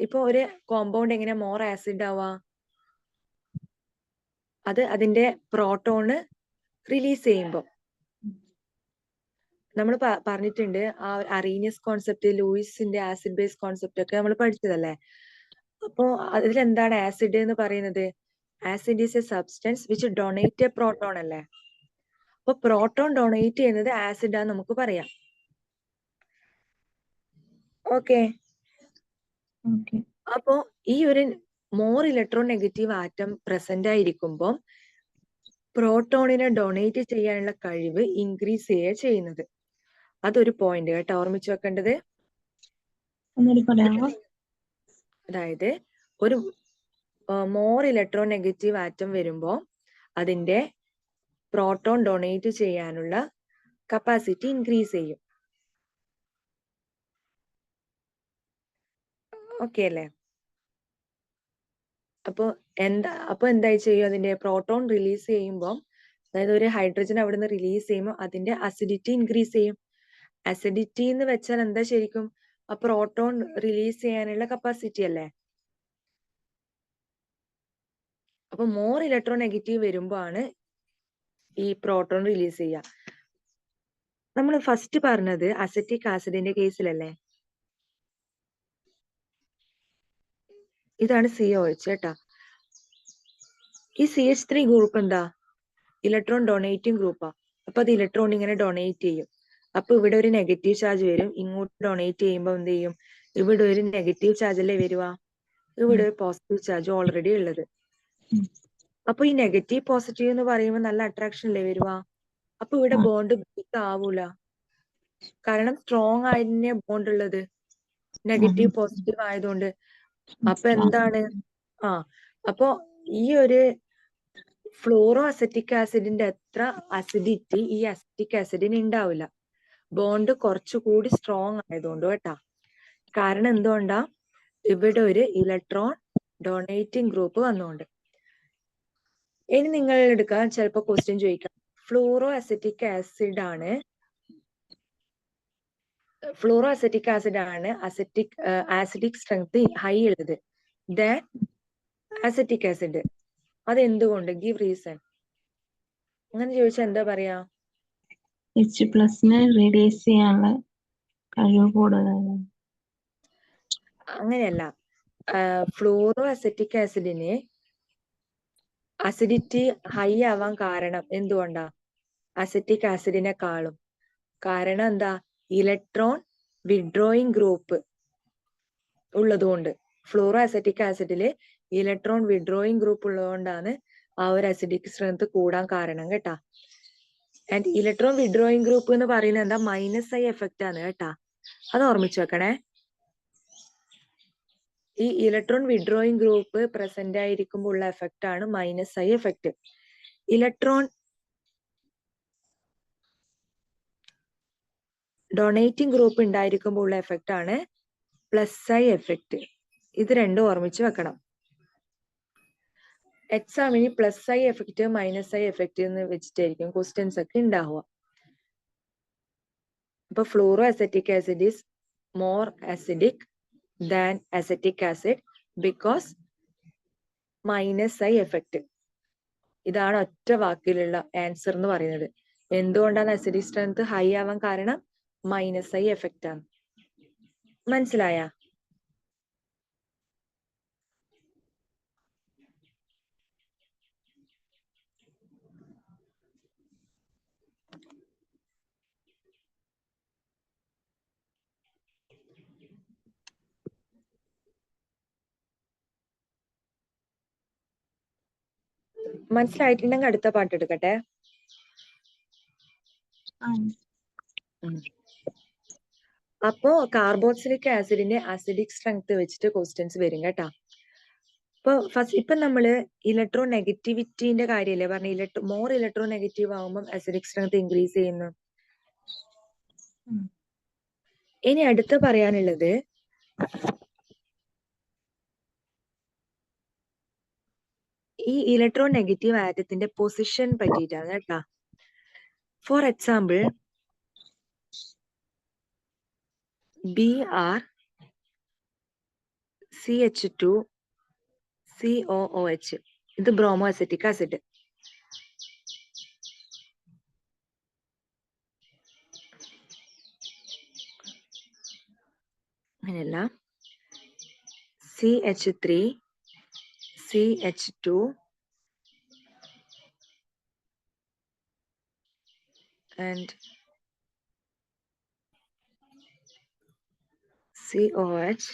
ഇപ്പൊ ഒരു കോമ്പൗണ്ട് എങ്ങനെ മോർ ആസിഡ് ആവാ? അത് അതിന്റെ പ്രോട്ടോണ് റിലീസ് ചെയ്യുമ്പോൾ. നമ്മൾ പറഞ്ഞിട്ടുണ്ട് ആ അറീനിയസ് കോൺസെപ്റ്റ്, ലൂയിസിന്റെ ആസിഡ് ബേസ് കോൺസെപ്റ്റ് ഒക്കെ നമ്മൾ പഠിച്ചതല്ലേ. അപ്പോ അതിലെന്താണ് ആസിഡ് എന്ന് പറയുന്നത്? Acid is a substance which donate a proton അല്ലേ. അപ്പൊ പ്രോട്ടോൺ ഡൊണേറ്റ് ചെയ്യുന്നത് ആസിഡ് ആണെന്ന് നമുക്ക് പറയാം. ഓക്കെ. ഓക്കെ. അപ്പോ ഈ ഒരു more electronegative atom present ആയിരിക്കുമ്പോൾ പ്രോട്ടോണിനെ ഡൊണേറ്റ് ചെയ്യാനുള്ള കഴിവ് ഇൻക്രീസ് ചെയ്യുക ചെയ്യുന്നത്. അതൊരു പോയിന്റ് കേട്ടോ, ഓർമ്മിച്ചു വെക്കേണ്ടത്. ഒന്നുകൂടി പറയാമോ? അതായത് ഒരു മോർ ഇലക്ട്രോ നെഗറ്റീവ് ആറ്റം വരുമ്പോൾ അതിന്റെ പ്രോട്ടോൺ ഡൊണേറ്റ് ചെയ്യാനുള്ള കപ്പാസിറ്റി ഇൻക്രീസ് ചെയ്യും. ഓക്കെ അല്ലേ? അപ്പൊ എന്തായി ചെയ്യും? അതിന്റെ പ്രോട്ടോൺ റിലീസ് ചെയ്യുമ്പോൾ, അതായത് ഒരു ഹൈഡ്രജൻ അവിടെ നിന്ന് റിലീസ് ചെയ്യുമ്പോൾ അതിന്റെ അസിഡിറ്റി ഇൻക്രീസ് ചെയ്യും. അസിഡിറ്റി എന്ന് വെച്ചാൽ എന്താ ശരിക്കും? ആ പ്രോട്ടോൺ റിലീസ് ചെയ്യാനുള്ള കപ്പാസിറ്റി അല്ലേ. അപ്പൊ മോർ ഇലക്ട്രോ നെഗറ്റീവ് വരുമ്പോ ആണ് ഈ പ്രോട്ടോൺ റിലീസ് ചെയ്യുക. നമ്മൾ ഫസ്റ്റ് പറഞ്ഞത് അസറ്റിക് ആസിഡിന്റെ കേസിലല്ലേ. ഇതാണ് COH കേട്ടാ. ഈ CH3 ഗ്രൂപ്പ് എന്താ? ഇലക്ട്രോൺ ഡൊണേറ്റിംഗ് ഗ്രൂപ്പാ. അപ്പൊ അത് ഇലക്ട്രോൺ ഇങ്ങനെ ഡൊണേറ്റ് ചെയ്യും. അപ്പൊ ഇവിടെ ഒരു നെഗറ്റീവ് ചാർജ് വരും. ഇങ്ങോട്ട് ഡൊണേറ്റ് ചെയ്യുമ്പോൾ എന്ത് ചെയ്യും? ഇവിടെ ഒരു നെഗറ്റീവ് ചാർജ് അല്ലേ വരുക, ഇവിടെ ഒരു പോസിറ്റീവ് ചാർജ് ഓൾറെഡി ഉള്ളത്. അപ്പൊ ഈ നെഗറ്റീവ് പോസിറ്റീവ് എന്ന് പറയുമ്പോൾ നല്ല അട്രാക്ഷൻ അല്ലേ വരുക. അപ്പൊ ഇവിടെ ബോണ്ട് ബ്രേക്ക് ആവൂല, കാരണം സ്ട്രോങ് ആയിരുന്നെ ബോണ്ട് ഉള്ളത്, നെഗറ്റീവ് പോസിറ്റീവ് ആയതുകൊണ്ട്. അപ്പൊ എന്താണ്? അപ്പൊ ഈ ഒരു ഫ്ലോറോ അസറ്റിക് ആസിഡിന്റെ അത്ര അസിഡിറ്റി ഈ അസറ്റിക് ആസിഡിന് ഉണ്ടാവില്ല, ബോണ്ട് കുറച്ചുകൂടി സ്ട്രോങ് ആയതുകൊണ്ട് കേട്ടാ. കാരണം എന്തുകൊണ്ടാ? ഇവിടെ ഒരു ഇലക്ട്രോൺ ഡൊണേറ്റിംഗ് ഗ്രൂപ്പ് വന്നുകൊണ്ട്. ഇനി നിങ്ങൾ എടുക്കാൻ ചിലപ്പോ ക്വസ്റ്റ്യൻ ചോദിക്കാം, ഫ്ലൂറോ അസറ്റിക് ആസിഡ് ആണ് ആസിഡിക് സ്ട്രെങ്ത് ഹൈ ഉള്ളത് ദാൻ അസറ്റിക് ആസിഡ്. അതെന്തുകൊണ്ട്? Give reason. അങ്ങനെ ചോദിച്ചാൽ എന്താ പറയാ? H+ റിലീസ് ചെയ്യാനുള്ള കഴിവ് കൂടുതലാണ്. അങ്ങനെയല്ല, ഫ്ലൂറോ അസറ്റിക് ആസിഡിന് അസിഡിറ്റി ഹൈ ആവാൻ കാരണം എന്തുകൊണ്ടാ? അസറ്റിക് ആസിഡിനെക്കാളും. കാരണം എന്താ? ഇലക്ട്രോൺ വിഡ്രോയിങ് ഗ്രൂപ്പ് ഉള്ളതുകൊണ്ട്. ഫ്ലൂറോ അസറ്റിക് ആസിഡില് ഇലക്ട്രോൺ വിഡ്രോയിങ് ഗ്രൂപ്പ് ഉള്ളതുകൊണ്ടാണ് ആ ഒരു അസിഡിക് സ്ട്രെങ്ത് കൂടാൻ കാരണം കേട്ടാ. ആൻഡ് ഇലക്ട്രോൺ വിഡ്രോയിങ് ഗ്രൂപ്പ് എന്ന് പറയുന്നത് എന്താ? -I എഫക്റ്റ് ആണ് കേട്ടാ. അത് ഓർമ്മിച്ചു വെക്കണേ. ഈ ഇലക്ട്രോൺ വിഡ്രോയിങ് ഗ്രൂപ്പ് പ്രസന്റ് ആയിരിക്കുമ്പോൾ ഉള്ള എഫക്റ്റ് ആണ് -I effect. Electron donating group ഉണ്ടായിരിക്കുമ്പോൾ ഉള്ള എഫക്റ്റ് ആണ് +I എഫക്റ്റ്. ഇത് രണ്ടും ഓർമ്മിച്ച് വെക്കണം. എക്സാമിന് +I എഫക്റ്റ് -I എഫക്റ്റ് എന്ന് വെച്ചിട്ടായിരിക്കും ക്വസ്റ്റ്യൻസ് ഒക്കെ ഉണ്ടാവുക. അപ്പൊ fluoro acetic acid is more acidic than acetic acid because -I effect. ഇതാണ് ഒറ്റ വാക്കിലുള്ള ആൻസർ എന്ന് പറയുന്നത്. എന്തുകൊണ്ടാണ് അസിഡിക് സ്ട്രെങ്ത് ഹൈ ആവാൻ കാരണം? -I എഫക്റ്റ് ആണ്. മനസ്സിലായ? മനസ്സിലായിട്ടുണ്ടെങ്കിൽ അടുത്ത പാട്ട് എടുക്കട്ടെ. അപ്പോ കാർബോക്സിലിക് ആസിഡിന്റെ അസിഡിക് സ്ട്രെങ്ത് വെച്ചിട്ട് ക്വസ്റ്റ്യൻസ് വരും കേട്ടാ. ഇപ്പൊ നമ്മള് ഇലക്ട്രോ നെഗറ്റിവിറ്റിന്റെ കാര്യല്ലേ പറഞ്ഞ, മോർ ഇലക്ട്രോ നെഗറ്റീവ് ആവുമ്പോൾ അസിഡിക് സ്ട്രെങ്ത് ഇൻക്രീസ് ചെയ്യുന്നു. ഇനി അടുത്ത പറയാനുള്ളത് ഈ ഇലക്ട്രോ നെഗറ്റീവ് ആറ്റത്തിന്റെ പൊസിഷൻ പറ്റിയിട്ടാണ് കേട്ടാ. For example, Br CH2 COOH. ഇത് ബ്രോമോ അസറ്റിക് ആസിഡ്. അങ്ങനെയല്ല, CH3 CH2 and COH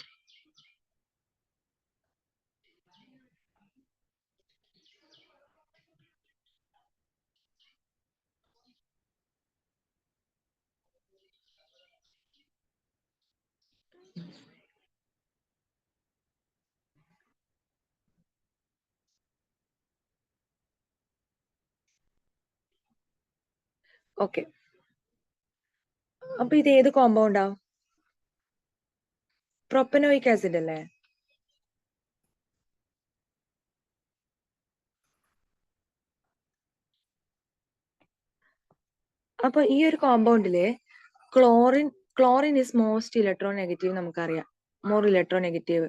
okay. അപ്പൊ ഇത് ഏത് കോമ്പൗണ്ടാ? പ്രൊപ്പനോയിക് ആസിഡ് അല്ലേ? അപ്പൊ ഈ ഒരു കോമ്പൗണ്ടില് ക്ലോറിൻ ഇസ് മോസ്റ്റ് ഇലക്ട്രോനെഗറ്റീവ് നമുക്കറിയാം, മോർ ഇലക്ട്രോനെഗറ്റീവ്.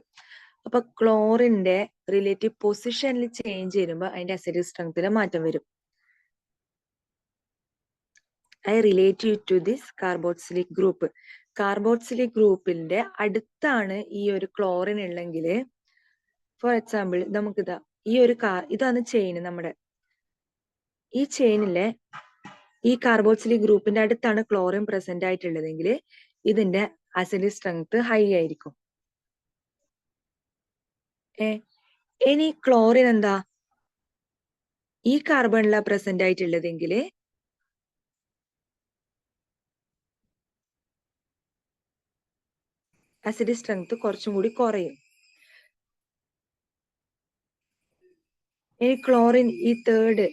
അപ്പൊ ക്ലോറിന്റെ റിലേറ്റീവ് പൊസിഷനിൽ ചേഞ്ച് ചെയ്യുമ്പോൾ അതിന്റെ അസിഡിക് സ്ട്രെങ്ത്തിൽ മാറ്റം വരും. I relative to this carboxylic group. Carboxylic ഗ്രൂപ്പിന്റെ അടുത്താണ് ഈ ഒരു ക്ലോറിൻ ഉള്ളെങ്കിൽ, ഫോർ എക്സാമ്പിൾ നമുക്കിതാ ഈ ഒരു ഇതാണ് ചെയിൻ. നമ്മുടെ ഈ ചെയിനിലെ ഈ കാർബോക്സിലിക് ഗ്രൂപ്പിന്റെ അടുത്താണ് ക്ലോറിൻ പ്രസന്റ് ആയിട്ടുള്ളതെങ്കിൽ ഇതിന്റെ അസിഡിക് സ്ട്രെങ്ത് ഹൈ ആയിരിക്കും. ഇനി ക്ലോറിൻ എന്താ ഈ കാർബണിലാ പ്രസന്റ് ആയിട്ടുള്ളതെങ്കിൽ അസിഡിക് സ്ട്രെങ്ത് കുറച്ചും കൂടി കുറയും. ഇനി ക്ലോറിൻ ഈ തേർഡ്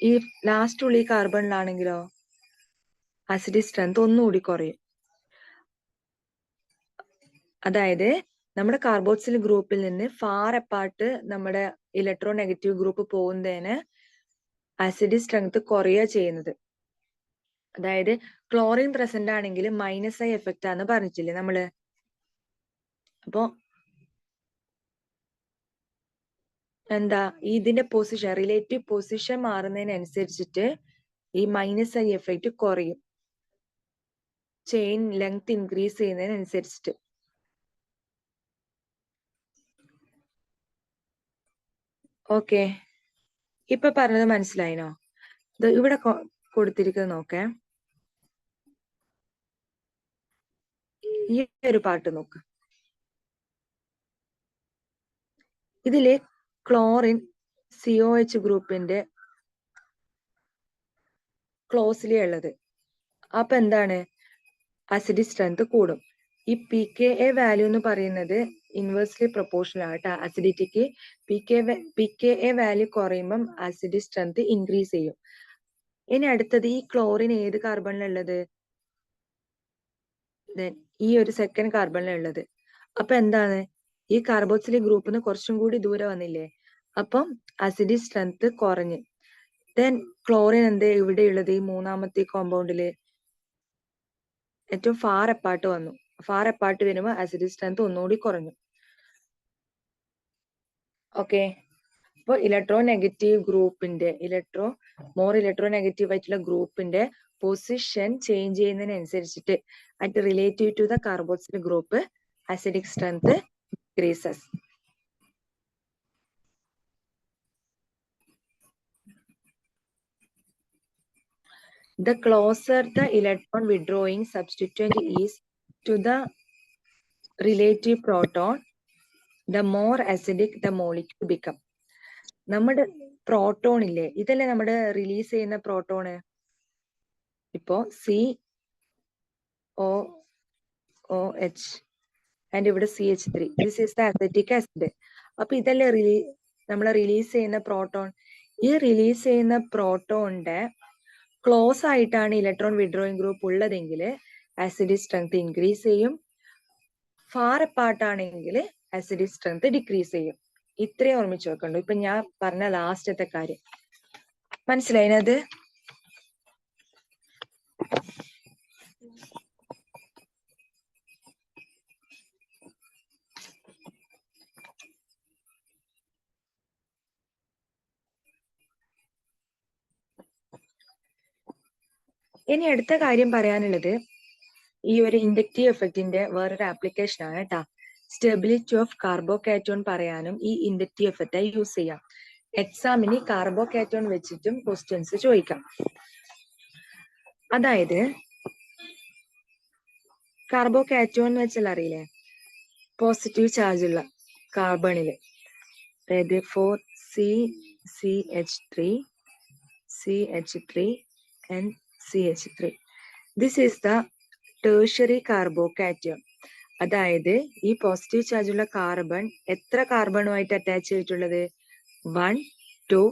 ഈ ലാസ്റ്റ് ഉള്ള ഈ കാർബണിലാണെങ്കിലോ അസിഡിക് സ്ട്രെങ്ത് ഒന്നുകൂടി കുറയും. അതായത് നമ്മുടെ കാർബോക്സിലിക് ഗ്രൂപ്പിൽ നിന്ന് ഫാർ അപ്പാർട്ട് നമ്മുടെ ഇലക്ട്രോ നെഗറ്റീവ് ഗ്രൂപ്പ് പോകുന്നതിന് അസിഡിക് സ്ട്രെങ്ത് കുറയുക ചെയ്യുന്നത്. അതായത് ക്ലോറിൻ പ്രസന്റ് ആണെങ്കിൽ മൈനസ് ഐ എഫക്റ്റ് ആണെന്ന് പറഞ്ഞിട്ടില്ലേ നമ്മള്. അപ്പോ എന്താ ഇതിന്റെ പൊസിഷൻ, റിലേറ്റീവ് പൊസിഷൻ മാറുന്നതിനനുസരിച്ചിട്ട് ഈ മൈനസ് ഐ എഫക്റ്റ് കുറയും, ചെയിൻ ലെങ്ത് ഇൻക്രീസ് ചെയ്യുന്നതിനനുസരിച്ചിട്ട്. ഓക്കെ, ഇപ്പൊ പറഞ്ഞത് മനസ്സിലായിനോ? ഇത് ഇവിടെ കൊടുത്തിരിക്കുന്നത് നോക്കേ, ഈ ഒരു പാർട്ട് നോക്ക്. ഇതില് ക്ലോറിൻ COH ഗ്രൂപ്പിന്റെ ക്ലോസ്ലി ഉള്ളത്. അപ്പൊ എന്താണ് അസിഡിക് സ്ട്രെങ്ത് കൂടും. ഈ pKa വാല്യൂ എന്ന് പറയുന്നത് ഇൻവേഴ്സ്ലി പ്രൊപ്പോർഷണൽ ആയിട്ട് അസിഡിറ്റിക്ക് pKa വാല്യൂ കുറയുമ്പം അസിഡിക് സ്ട്രെങ്ത് ഇൻക്രീസ് ചെയ്യും. ഇനി അടുത്തത് ഈ ക്ലോറിൻ ഏത് കാർബണിലുള്ളത്? ഈ ഒരു സെക്കൻഡ് കാർബണിലുള്ളത്. അപ്പൊ എന്താണ് ഈ കാർബോക്സിലിക് ഗ്രൂപ്പിന് കുറച്ചും കൂടി ദൂരെ വന്നില്ലേ, അപ്പം അസിഡിക് സ്ട്രെങ്ത് കുറഞ്ഞ്. ദെൻ ക്ലോറിൻ എന്ത് ഇവിടെയുള്ളത് ഈ മൂന്നാമത്തെ കോമ്പൗണ്ടില് ഏറ്റവും ഫാർ അപ്പാർട്ട് വന്നു. ഫാർ അപ്പാർട്ട് വരുമ്പോൾ അസിഡിക് സ്ട്രെങ്ത് ഒന്നുകൂടി കുറഞ്ഞു. ഓക്കെ, അപ്പൊ ഇലക്ട്രോ നെഗറ്റീവ് ഗ്രൂപ്പിന്റെ മോർ ഇലക്ട്രോ നെഗറ്റീവ് ആയിട്ടുള്ള ഗ്രൂപ്പിന്റെ പൊസിഷൻ ചേഞ്ച് ചെയ്യുന്നതിനനുസരിച്ചിട്ട് at relative to the carboxylic group acidic strength increases. The closer the electron withdrawing substituent is to the relative proton, the more acidic the molecule become. നമ്മുടെ proton ഇല്ലേ, ഇതല്ലേ നമ്മുടെ release ചെയ്യുന്ന proton. ഇപ്പോ COOH and ഇവിടെ CH3, this is the acetic acid. അപ്പൊ ഇതല്ലേ നമ്മളെ റിലീസ് ചെയ്യുന്ന പ്രോട്ടോൺ. ഈ റിലീസ് ചെയ്യുന്ന പ്രോട്ടോണിന്റെ ക്ലോസ് ആയിട്ടാണ് ഇലക്ട്രോൺ വിഡ്രോയിങ് ഗ്രൂപ്പ് ഉള്ളതെങ്കിൽ ആസിഡിക് സ്ട്രെങ്ത് ഇൻക്രീസ് ചെയ്യും. ഫാർ അപ്പാർട്ട് ആണെങ്കിൽ ആസിഡിക് സ്ട്രെങ്ത് ഡിക്രീസ് ചെയ്യും. ഇത്രയും ഓർമ്മിച്ച് വെക്കണ്ടു. ഇപ്പൊ ഞാൻ പറഞ്ഞ ലാസ്റ്റത്തെ കാര്യം മനസ്സിലായിനത്? ഇനി അടുത്ത കാര്യം പറയാനുള്ളത് ഈ ഒരു ഇൻഡക്റ്റീവ് എഫക്റ്റിന്റെ വേറൊരു ആപ്ലിക്കേഷൻ ആണ് കേട്ടാ. സ്റ്റെബിലിറ്റി ഓഫ് കാർബോകാറ്റോൺ പറയാനും ഈ ഇൻഡക്റ്റീവ് എഫക്റ്റ് യൂസ് ചെയ്യാം. എക്സാമിന് കാർബോകാറ്റോൺ വെച്ചിട്ടും ക്വസ്റ്റ്യൻസ് ചോദിക്കാം. അതായത് കാർബോകാറ്റോൺ എന്ന് വെച്ചാൽ അറിയില്ലേ, പോസിറ്റീവ് ചാർജ് ഉള്ള കാർബണില്, അതായത് 4CCH3 CH3 and CH3. This is the tertiary carbocation. അതായത് ഈ പോസിറ്റീവ് ചാർജ് ഉള്ള കാർബൺ എത്ര കാർബണുമായിട്ട് അറ്റാച്ച് ചെയ്തിട്ടുള്ളത്? 1, 2,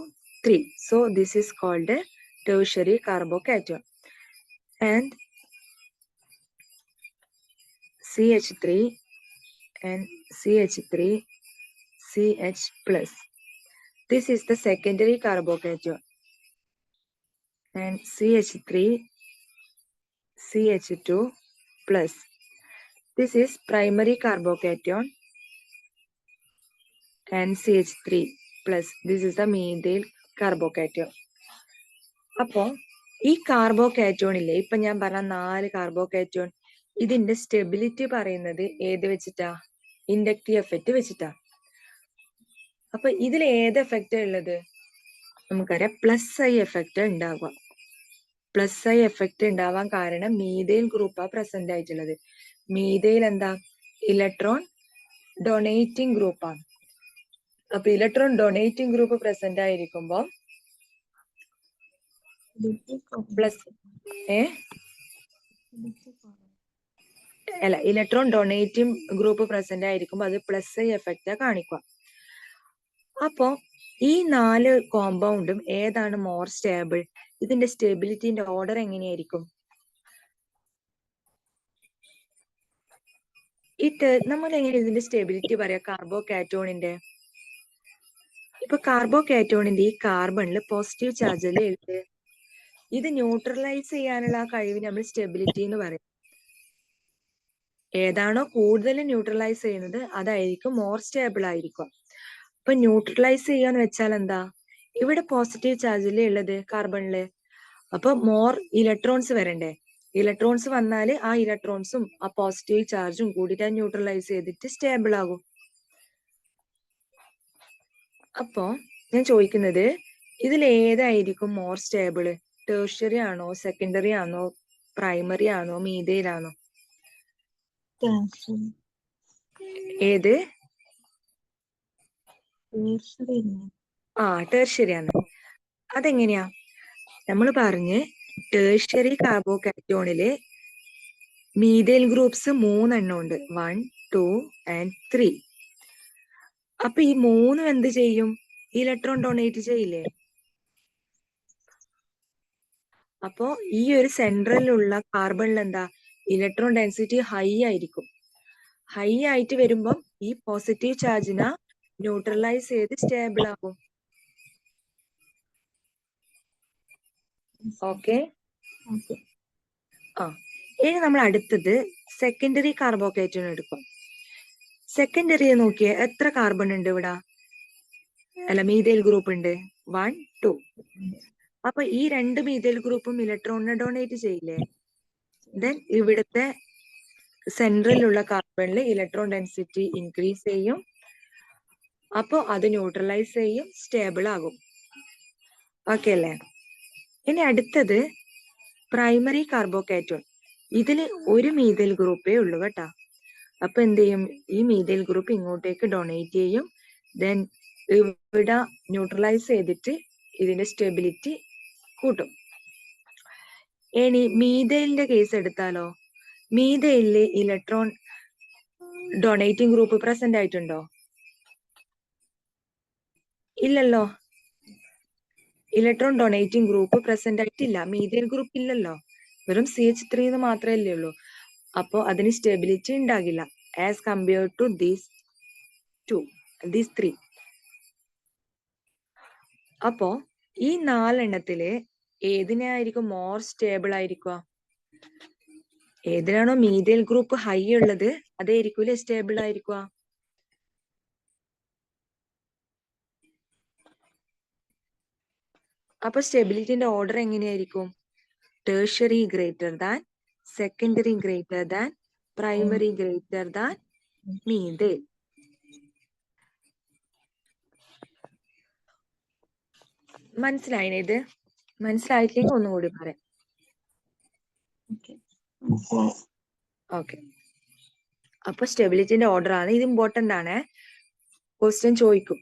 3. So this is called tertiary carbocation. And CH3 and CH3 CH plus. This is the secondary carbocation. And CH3 CH2 plus. This is primary carbocation. And CH3 plus. This is the methyl carbocation. അപ്പോ ഈ കാർബോകാറ്റോണില്ലേ, ഇപ്പൊ ഞാൻ പറഞ്ഞ 4 കാർബോകാറ്റോൺ, ഇതിന്റെ stability പറയുന്നത് ഏത് വെച്ചിട്ടാ? Inductive effect വെച്ചിട്ടാ. അപ്പൊ ഇതിൽ ഏത് എഫക്റ്റ് ഉള്ളത്? നമുക്കറിയാം പ്ലസ് ഐ എഫക്റ്റ് ഉണ്ടാവുക. പ്ലസ് ഐ എഫക്റ്റ് ഉണ്ടാവാൻ കാരണം മീഥൈൽ ഗ്രൂപ്പാ പ്രസന്റ് ആയിട്ടുള്ളത്. മീഥൈൽ എന്താ? ഇലക്ട്രോൺ ഡൊണേറ്റിംഗ് ഗ്രൂപ്പാണ്. അപ്പൊ ഇലക്ട്രോൺ ഡൊണേറ്റിംഗ് ഗ്രൂപ്പ് പ്രസന്റ് ആയിരിക്കുമ്പോ പ്ലസ് അല്ല, ഇലക്ട്രോൺ ഡൊണേറ്റിംഗ് ഗ്രൂപ്പ് പ്രസന്റ് ആയിരിക്കുമ്പോൾ അത് പ്ലസ് ഐ എഫക്റ്റാ കാണിക്കുക. അപ്പോ ഈ 4 കോമ്പൗണ്ടും ഏതാണ് മോർ സ്റ്റേബിൾ? ഇതിന്റെ സ്റ്റെബിലിറ്റിന്റെ ഓർഡർ എങ്ങനെയായിരിക്കും? നമ്മൾ എങ്ങനെ ഇതിന്റെ സ്റ്റെബിലിറ്റി പറയാ കാർബോകാറ്റോണിന്റെ? ഇപ്പൊ കാർബോകാറ്റോണിന്റെ ഈ കാർബണില് പോസിറ്റീവ് ചാർജല്ലേ ഉള്ളത്. ഇത് ന്യൂട്രലൈസ് ചെയ്യാനുള്ള ആ കഴിവിന് നമ്മൾ സ്റ്റെബിലിറ്റി എന്ന് പറയും. ഏതാണോ കൂടുതൽ ന്യൂട്രലൈസ് ചെയ്യുന്നത് അതായിരിക്കും മോർ സ്റ്റേബിൾ ആയിരിക്കും. അപ്പൊ ന്യൂട്രലൈസ് ചെയ്യാന്ന് വെച്ചാൽ എന്താ? ഇവിടെ പോസിറ്റീവ് ചാർജല്ലേ ഉള്ളത് കാർബണില്. അപ്പൊ മോർ ഇലക്ട്രോൺസ് വരണ്ടേ? ഇലക്ട്രോൺസ് വന്നാല് ആ ഇലക്ട്രോൺസും ആ പോസിറ്റീവ് ചാർജും കൂടിയിട്ട് ന്യൂട്രലൈസ് ചെയ്തിട്ട് സ്റ്റേബിൾ ആകും. അപ്പോ ഞാൻ ചോദിക്കുന്നത്, ഇതിൽ ഏതായിരിക്കും മോർ സ്റ്റേബിള്? ടേഴ്ഷ്യറി ആണോ, സെക്കൻഡറി ആണോ, പ്രൈമറി ആണോ, മീഥൈൽ ആണോ? ഏത്? ടേഴ്ഷ്യറി ആണ്. അതെങ്ങനെയാ? നമ്മൾ പറഞ്ഞ് ടേഴ്ഷ്യറി കാർബോകാറ്റോണില് മീഥൈൽ ഗ്രൂപ്പ്സ് 3 എണ്ണം ഉണ്ട്. 1, 2 and 3. അപ്പൊ ഈ 3 എന്ത് ചെയ്യും? ഇലക്ട്രോൺ ഡൊണേറ്റ് ചെയ്യില്ലേ? അപ്പോ ഈ ഒരു സെൻട്രലിലുള്ള കാർബണിൽ എന്താ? ഇലക്ട്രോൺ ഡെൻസിറ്റി ഹൈ ആയിരിക്കും. ഹൈ ആയിട്ട് വരുമ്പം ഈ പോസിറ്റീവ് ചാർജിനെ ന്യൂട്രലൈസ് ചെയ്ത് സ്റ്റേബിൾ ആകും. ഓക്കെ. ഇനി നമ്മൾ അടുത്തത് സെക്കൻഡറി കാർബോകാറ്റോൺ എടുക്കും. സെക്കൻഡറി നോക്കിയേ, എത്ര കാർബൺ ഉണ്ട് ഇവിടെ? അല്ല, മീഥൈൽ ഗ്രൂപ്പ് ഉണ്ട്. 1, 2. അപ്പൊ ഈ 2 മീഥൈൽ ഗ്രൂപ്പും ഇലക്ട്രോണിനെ ഡൊണേറ്റ് ചെയ്യില്ലേ? ദെൻ ഇവിടുത്തെ സെൻട്രലിലുള്ള കാർബണില് ഇലക്ട്രോൺ ഡെൻസിറ്റി ഇൻക്രീസ് ചെയ്യും. അപ്പൊ അത് ന്യൂട്രലൈസ് ചെയ്യും, സ്റ്റേബിൾ ആകും. ഓക്കെ അല്ലേ? ഇനി അടുത്തത് പ്രൈമറി കാർബോകാറ്റോൺ. ഇതില് ഒരു മീഥൈൽ ഗ്രൂപ്പേ ഉള്ളൂ കേട്ടാ. അപ്പൊ എന്ത് ചെയ്യും? ഈ മീഥൈൽ ഗ്രൂപ്പ് ഇങ്ങോട്ടേക്ക് ഡൊണേറ്റ് ചെയ്യും. ദെൻ ഇവിടെ ന്യൂട്രലൈസ് ചെയ്തിട്ട് ഇതിന്റെ സ്റ്റെബിലിറ്റി കൂട്ടും. ഇനി മീഥൈലിന്റെ കേസ് എടുത്താലോ? മീഥൈലില് ഇലക്ട്രോൺ ഡൊണേറ്റിംഗ് ഗ്രൂപ്പ് പ്രസന്റ് ആയിട്ടുണ്ടോ? ഇല്ലല്ലോ. ഇലക്ട്രോൺ ഡൊണേറ്റിംഗ് ഗ്രൂപ്പ് പ്രസന്റ് ആയിട്ടില്ല. മീഥൈൽ ഗ്രൂപ്പ് ഇല്ലല്ലോ, വെറും CH3 എന്ന് മാത്രമല്ലേ ഉള്ളൂ. അപ്പോ അതിന് സ്റ്റെബിലിറ്റി ഉണ്ടാകില്ല ആസ് കമ്പയർഡ് ടു ദീസ് 3. അപ്പോ ഈ 4 എണ്ണത്തില് ഏതിനായിരിക്കും മോർ സ്റ്റേബിൾ ആയിരിക്കുക? ഏതിനാണോ മീഥൈൽ ഗ്രൂപ്പ് ഹൈ ഉള്ളത് അതായിരിക്കൂലേ സ്റ്റേബിൾ ആയിരിക്കുക. അപ്പൊ സ്റ്റെബിലിറ്റിന്റെ ഓർഡർ എങ്ങനെയായിരിക്കും? tertiary greater than, secondary greater than, primary greater than needed. മനസ്സിലായില്ലേ ഇത്? മനസ്സിലായില്ലെങ്കിൽ ഒന്നുകൂടി പറയാം. ഓക്കെ. അപ്പൊ സ്റ്റെബിലിറ്റിന്റെ ഓർഡർ ആണ് ഇത്. ഇമ്പോർട്ടന്റ് ആണ്, ക്വസ്റ്റ്യൻ ചോദിക്കും.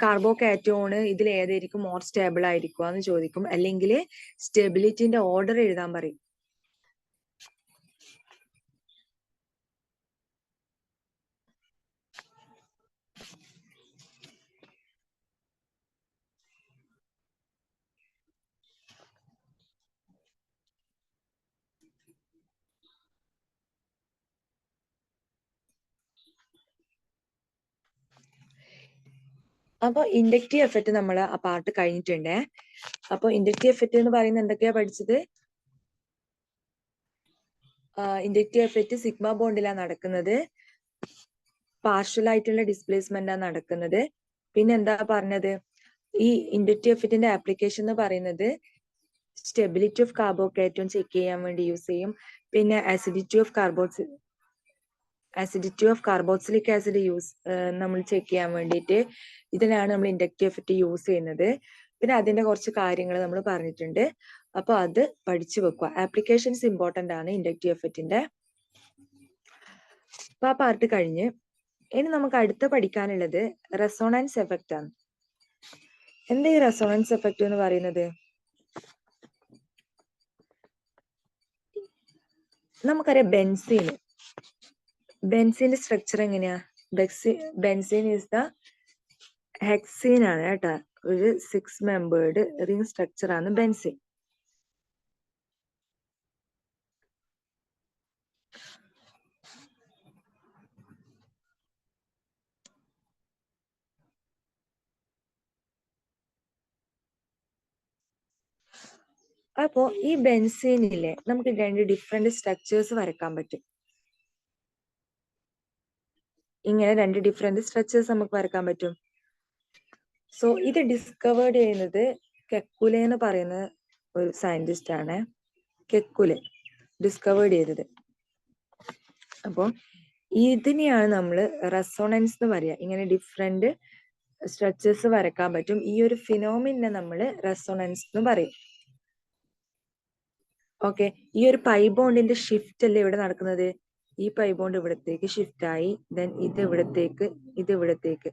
കാർബോകാറ്റോണ് ഇതിൽ ഏതായിരിക്കും മോർ സ്റ്റേബിൾ ആയിരിക്കുക എന്ന് ചോദിക്കും, അല്ലെങ്കിൽ സ്റ്റെബിലിറ്റിന്റെ ഓർഡർ എഴുതാൻ പറയും. അപ്പൊ ഇൻഡക്റ്റീവ് എഫക്റ്റ് നമ്മൾ ആ പാർട്ട് കഴിഞ്ഞിട്ടുണ്ട്. അപ്പൊ ഇൻഡക്റ്റീവ് എഫക്റ്റ് എന്ന് പറയുന്നത് എന്തൊക്കെയാ പഠിച്ചത്? ഇൻഡക്റ്റീവ് എഫക്റ്റ് സിഗ്മ ബോണ്ടിലാണ് നടക്കുന്നത്, പാർഷ്യൽ ആയിട്ടുള്ള ഡിസ്പ്ലേസ്മെന്റ് ആണ് നടക്കുന്നത്. പിന്നെ എന്താ പറഞ്ഞത്? ഈ ഇൻഡക്റ്റീവ് എഫക്റ്റിന്റെ ആപ്ലിക്കേഷൻ എന്ന് പറയുന്നത് സ്റ്റെബിലിറ്റി ഓഫ് കാർബോകാറ്റോൺ ചെക്ക് ചെയ്യാൻ വേണ്ടി യൂസ് ചെയ്യും. പിന്നെ അസിഡിറ്റി ഓഫ് കാർബോക്സിലിക് ആസിഡ് നമ്മൾ ചെക്ക് ചെയ്യാൻ വേണ്ടിയിട്ട് ഇതിനാണ് നമ്മൾ ഇൻഡക്റ്റീവ് എഫക്റ്റ് യൂസ് ചെയ്യുന്നത്. പിന്നെ അതിന്റെ കുറച്ച് കാര്യങ്ങൾ നമ്മൾ പറഞ്ഞിട്ടുണ്ട്. അപ്പൊ അത് പഠിച്ചു വെക്കുക. ആപ്ലിക്കേഷൻസ് ഇമ്പോർട്ടന്റ് ആണ് ഇൻഡക്റ്റീവ് എഫക്റ്റിന്റെ. അപ്പൊ ആ പാർട്ട് കഴിഞ്ഞ് ഇനി നമുക്ക് അടുത്ത് പഠിക്കാനുള്ളത് റെസോണൻസ് എഫക്റ്റ് ആണ്. എന്താ ഈ റെസോണൻസ് എഫക്റ്റ് എന്ന് പറയുന്നത്? നമുക്കറിയാം ബെൻസീന്റെ സ്ട്രക്ചർ എങ്ങനെയാ? ബെൻസീൻ ഈസ് ദ ഹെക്സീൻ ആണ് കേട്ടാ. ഒരു 6 മെമ്പേർഡ് റിംഗ് സ്ട്രക്ചർ ആണ് ബെൻസീൻ. അപ്പോ ഈ ബെൻസീനിലെ നമുക്ക് 2 ഡിഫറെന്റ് സ്ട്രക്ചേഴ്സ് വരക്കാൻ പറ്റും. ഇങ്ങനെ 2 ഡിഫറെന്റ് സ്ട്രക്ചേഴ്സ് നമുക്ക് വരക്കാൻ പറ്റും. സോ ഇത് ഡിസ്കവേർഡ് ചെയ്യുന്നത് കെക്കുലെ എന്ന് പറയുന്ന ഒരു സയന്റിസ്റ്റ് ആണ്. കെക്കുലെ ഡിസ്കവേർഡ് ചെയ്തത്. അപ്പൊ ഇതിനെയാണ് നമ്മൾ റെസോണൻസ് എന്ന് പറയുക. ഇങ്ങനെ ഡിഫറെന്റ് സ്ട്രക്ചേഴ്സ് വരക്കാൻ പറ്റും. ഈ ഒരു ഫിനോമിനെ നമ്മൾ റെസോണൻസ് എന്ന് പറയും. ഓക്കെ. ഈ ഒരു പൈ ബോണ്ടിന്റെ ഷിഫ്റ്റ് അല്ലേ ഇവിടെ നടക്കുന്നത്? ഈ പൈ ബോണ്ട് ഇവിടത്തേക്ക് ഷിഫ്റ്റ് ആയി, ദെൻ ഇത് ഇവിടത്തേക്ക്.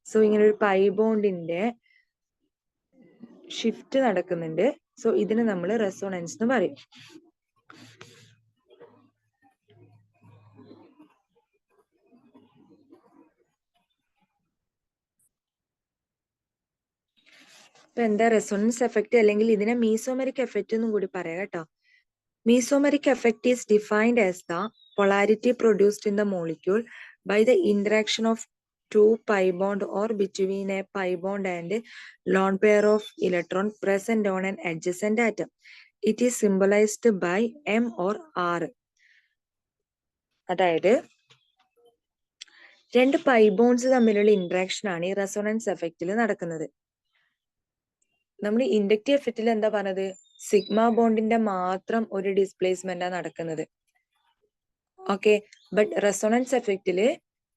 സോ ഇങ്ങനെ ഒരു പൈ ബോണ്ടിന്റെ ഷിഫ്റ്റ് നടക്കുന്നുണ്ട്. സോ ഇതിന് നമ്മൾ റെസോണൻസ് എന്ന് പറയും. ഇപ്പൊ എന്താ റെസോണൻസ് എഫക്റ്റ്, അല്ലെങ്കിൽ ഇതിനെ മീസോമെറിക് എഫക്റ്റ് എന്നും കൂടി പറയാം കേട്ടോ. Mesomeric effect is defined as the polarity produced in the molecule by the interaction of 2 pi bond or between a pi bond and lone pair of electron present on an adjacent atom. It is symbolized by M or R. അതായത് 2 pi bonds തമ്മിലുള്ള interaction ആണ് ഈ resonance എഫക്റ്റിൽ നടക്കുന്നത്. നമ്മൾ inductive എഫക്റ്റിൽ എന്താ പറഞ്ഞത്? സിഗ്മ ബോണ്ടിന്റെ മാത്രം ഒരു ഡിസ്പ്ലേസ്മെന്റ് ആണ് നടക്കുന്നത്. ഓക്കെ. ബട്ട് റെസോണൻസ് എഫക്റ്റില്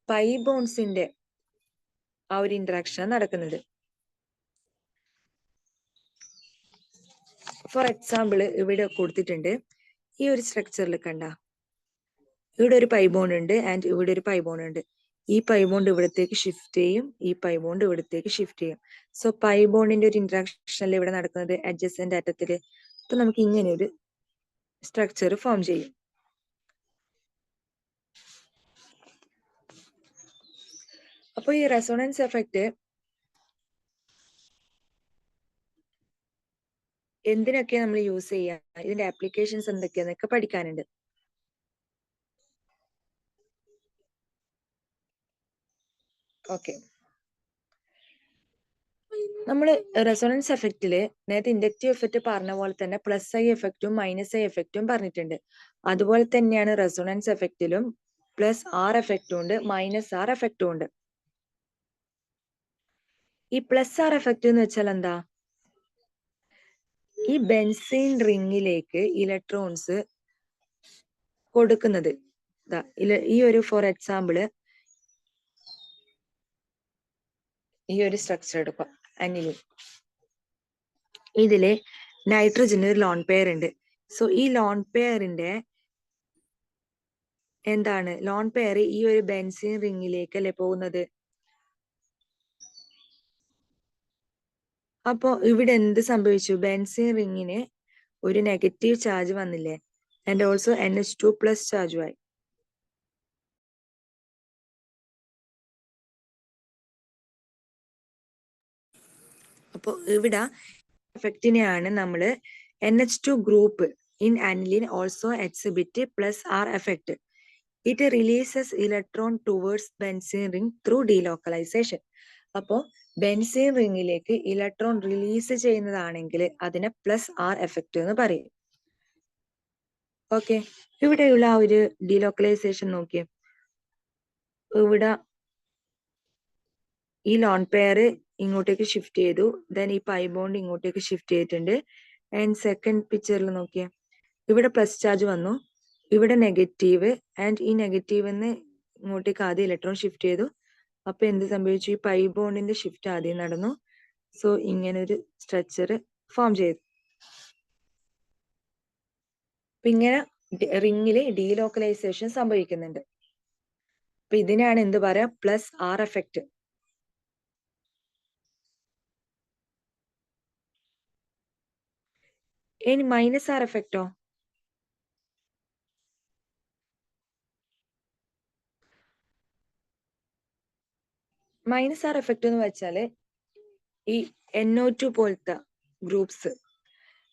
പൈ ബോണ്ട്സിന്റെ ആ ഒരു ഇന്ററാക്ഷൻ നടക്കുന്നത്. ഫോർ എക്സാമ്പിൾ ഇവിടെ കൊടുത്തിട്ടുണ്ട്. ഈ ഒരു സ്ട്രക്ചറിൽ കണ്ട, ഇവിടെ ഒരു പൈ ബോണ്ട് ഉണ്ട് ആൻഡ് ഇവിടെ ഒരു പൈ ബോണ്ട് ഉണ്ട്. ഈ പൈ ബോണ്ട് ഇവിടത്തേക്ക് ഷിഫ്റ്റ് ചെയ്യും, ഈ പൈ ബോണ്ട് ഇവിടത്തേക്ക് ഷിഫ്റ്റ് ചെയ്യും. സോ പൈ ബോണ്ടിന്റെ ഒരു ഇന്ററാക്ഷനിൽ ഇവിടെ നടക്കുന്നത് അഡ്ജസന്റ് ആറ്റത്തില്. അപ്പൊ നമുക്ക് ഇങ്ങനെ ഒരു സ്ട്രക്ചർ ഫോം ചെയ്യും. അപ്പൊ ഈ റെസോണൻസ് എഫക്റ്റ് എന്തിനൊക്കെ നമ്മൾ യൂസ് ചെയ്യാം, ഇതിന്റെ ആപ്ലിക്കേഷൻസ് എന്തൊക്കെയാന്നൊക്കെ പഠിക്കാനുണ്ട്. ഓക്കെ. നമ്മൾ റെസോണൻസ് എഫക്റ്റില് നേരത്തെ ഇൻഡക്റ്റീവ് എഫക്റ്റ് പറഞ്ഞ പോലെ തന്നെ പ്ലസ് ഐ എഫക്റ്റും മൈനസ് ഐ എഫക്റ്റും പറഞ്ഞിട്ടുണ്ട്. അതുപോലെ തന്നെയാണ് റെസോണൻസ് എഫക്റ്റിലും പ്ലസ് ആർ എഫക്റ്റും ഉണ്ട്, മൈനസ് ആർ എഫക്റ്റും ഉണ്ട്. ഈ പ്ലസ് ആർ എഫക്റ്റ് എന്ന് വെച്ചാൽ എന്താ? ഈ ബെൻസീൻ റിങ്ങിലേക്ക് ഇലക്ട്രോൺസ് കൊടുക്കുന്നത് ഈ ഒരു ഫോർ എക്സാമ്പിള് ഈ ഒരു സ്ട്രക്ചർ എടുക്കാം. അനിലിൻ ഇതില് നൈട്രജന് ഒരു ലോൺ പെയർ ഉണ്ട്. സോ ഈ ലോൺ പെയറിന്റെ എന്താണ് ലോൺ പെയർ ഈ ഒരു ബെൻസീൻ റിങ്ങിലേക്കല്ലേ പോകുന്നത്. അപ്പോ ഇവിടെ എന്ത് സംഭവിച്ചു? ബെൻസീൻ റിങ്ങിന് ഒരു നെഗറ്റീവ് ചാർജ് വന്നില്ലേ, ആൻഡ് ഓൾസോ NH2+ ചാർജുമായി. അപ്പോ ഇവിടെ എഫക്റ്റിനെയാണ് നമ്മള് NH2 group in aniline also exhibit +R effect. It releases electron towards benzene ring through delocalization. അപ്പോ ബെൻസീൻ റിങ്ങിലേക്ക് ഇലക്ട്രോൺ റിലീസ് ചെയ്യുന്നതാണെങ്കിൽ അതിനെ +R എഫക്റ്റ് എന്ന് പറയും. ഓക്കെ, ഇവിടെയുള്ള ആ ഒരു ഡീലോക്കലൈസേഷൻ നോക്കിയേ. ഇവിടെ ഈ ലോൺ പെയർ ഇങ്ങോട്ടേക്ക് ഷിഫ്റ്റ് ചെയ്തു, ദെൻ ഈ പൈ ബോണ്ട് ഇങ്ങോട്ടേക്ക് ഷിഫ്റ്റ് ചെയ്തിട്ടുണ്ട്. ആൻഡ് സെക്കൻഡ് പിക്ചറിൽ നോക്കിയേ, ഇവിടെ പ്ലസ് ചാർജ് വന്നു, ഇവിടെ നെഗറ്റീവ്, ആൻഡ് ഈ നെഗറ്റീവ്ന്ന് ഇങ്ങോട്ടേക്ക് ആദ്യം ഇലക്ട്രോൺ ഷിഫ്റ്റ് ചെയ്തു. അപ്പൊ എന്ത് സംഭവിച്ചു? ഈ പൈ ബോണ്ടിന്റെ ഷിഫ്റ്റ് ആദ്യം നടന്നു. സോ ഇങ്ങനെ ഒരു സ്ട്രക്ചർ ഫോം ചെയ്തു. അപ്പൊ ഇങ്ങനെ റിങ്ങില് ഡീലോക്കലൈസേഷൻ സംഭവിക്കുന്നുണ്ട്. അപ്പൊ ഇതിനാണ് എന്ത് പറയാ? +R effect. ഇനി -R എഫക്റ്റോ? -R എഫക്റ്റ് എന്ന് വെച്ചാല് ഈ NO2 പോലത്തെ ഗ്രൂപ്പ്സ്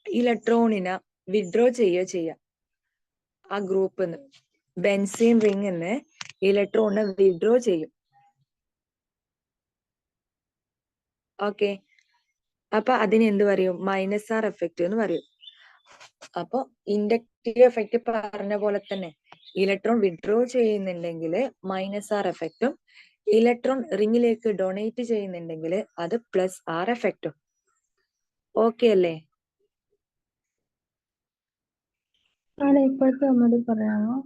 ഇലക്ട്രോണിനെ വിഡ്രോ ചെയ്യുക ആ ഗ്രൂപ്പിന്ന്, ബെൻസീൻ റിങ്ങിന്ന് ഇലക്ട്രോണിനെ വിഡ്രോ ചെയ്യും. ഓക്കെ, അപ്പൊ അതിന് എന്ത് പറയും? -R എഫക്റ്റ് എന്ന് പറയും. അപ്പൊ ഇൻഡക്റ്റീവ് എഫക്റ്റ് പറഞ്ഞ പോലെ തന്നെ ഇലക്ട്രോൺ വിഡ്രോ ചെയ്യുന്നുണ്ടെങ്കിൽ -R എഫക്റ്റും, ഇലക്ട്രോൺ റിങ്ങിലേക്ക് ഡൊണേറ്റ് ചെയ്യുന്നുണ്ടെങ്കിൽ അത് +R എഫക്റ്റും. ഓക്കെ അല്ലേ? ഇപ്പോഴത്തെ ഒന്നുകൂടി പറയാമോ?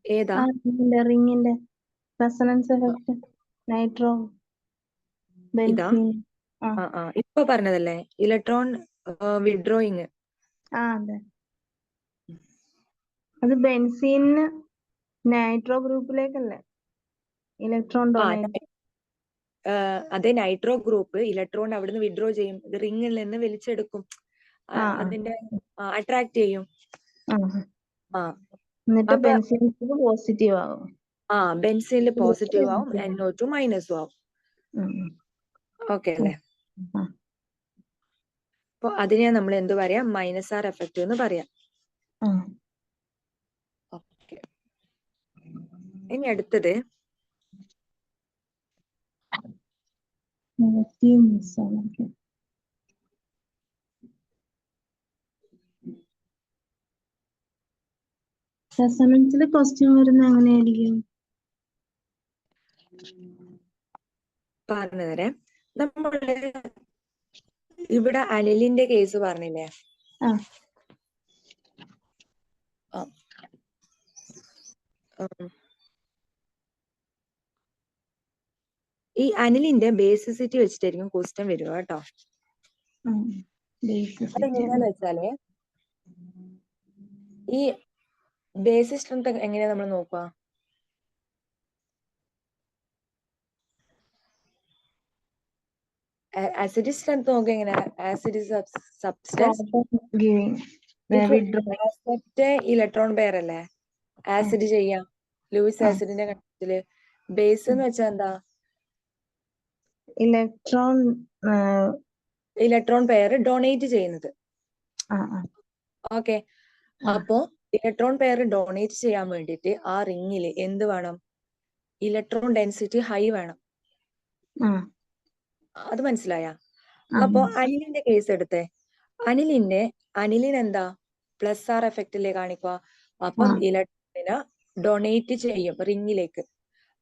ഏതാ? റിങ്ങിന്റെ റെസണൻസ് എഫക്റ്റ് നൈട്രോ ഇതാ ബെൻസീൻ. ഇപ്പൊ പറഞ്ഞതല്ലേ, ഇലക്ട്രോൺ വിഡ്രോയിങ്. അതെ, അത് ബെൻസീന് നൈട്രോ ഗ്രൂപ്പിലേക്കല്ലേ ഇലക്ട്രോൺ ഡൊണേറ്റ്? അതേ, നൈട്രോ ഗ്രൂപ്പ് ഇലക്ട്രോൺ അവിടുന്ന് വിഡ്രോ ചെയ്യും, റിങ്ങിൽ നിന്ന് വലിച്ചെടുക്കും, അതിന്റെ അട്രാക്ട് ചെയ്യും. എന്നിട്ട് ബെൻസീൻ പോസിറ്റീവ് ആവും. ബെൻസീനിൽ പോസിറ്റീവ് ആവും, NO2 മൈനസും ആവും. ഓക്കെ അല്ലേ? അപ്പൊ അതിനെ നമ്മൾ എന്ത് പറയാ? -R എഫക്റ്റ് എന്ന് പറയാം. ഓക്കെ, ഇനി അടുത്തത് റെസണൻസില് ക്വസ്റ്റ്യൻ വരുന്നത് എങ്ങനെയായിരിക്കും? പറഞ്ഞു തരാം. നമ്മള് ഇവിടെ അനിലിന്റെ കേസ് പറഞ്ഞില്ലേ, ഈ അനിലിന്റെ ബേസിസിറ്റി വെച്ചിട്ടായിരിക്കും ക്വസ്റ്റ്യൻ വരിക കേട്ടോ. അതെങ്ങനെയാന്ന് വെച്ചാല് ഈ ബേസിസ് സ്ട്രെങ്ത് എങ്ങനെയാ നമ്മൾ നോക്കുക? ആസിഡിക് സ്ട്രെങ്ത് നോക്കുക എങ്ങനെയാ? ആസിഡിക് സബ്സ്റ്റൻസ് ഇലക്ട്രോൺ പെയർ അല്ലേ ആസിഡ് ചെയ്യാം ലൂയിസ് ആസിഡിന്റെ കണ്ടത്തില്. ബേസ് എന്ന് വെച്ചാൽ എന്താ? ഇലക്ട്രോൺ പെയർ ഡൊണേറ്റ് ചെയ്യുന്നത്. ഓക്കെ, അപ്പോ ഇലക്ട്രോൺ പെയർ ഡൊണേറ്റ് ചെയ്യാൻ വേണ്ടിയിട്ട് ആ റിങ്ങിൽ എന്ത് വേണം? ഇലക്ട്രോൺ ഡെൻസിറ്റി ഹൈ വേണം. അത് മനസ്സിലായ? അപ്പോ അനിലിന്റെ കേസ് എടുത്തേ. അനിലിൻ എന്താ? +R എഫക്റ്റിലെ കാണിക്കുക. അപ്പം ഇലക്ട്രോണിനെ ഡൊണേറ്റ് ചെയ്യും റിങ്ങിലേക്ക്.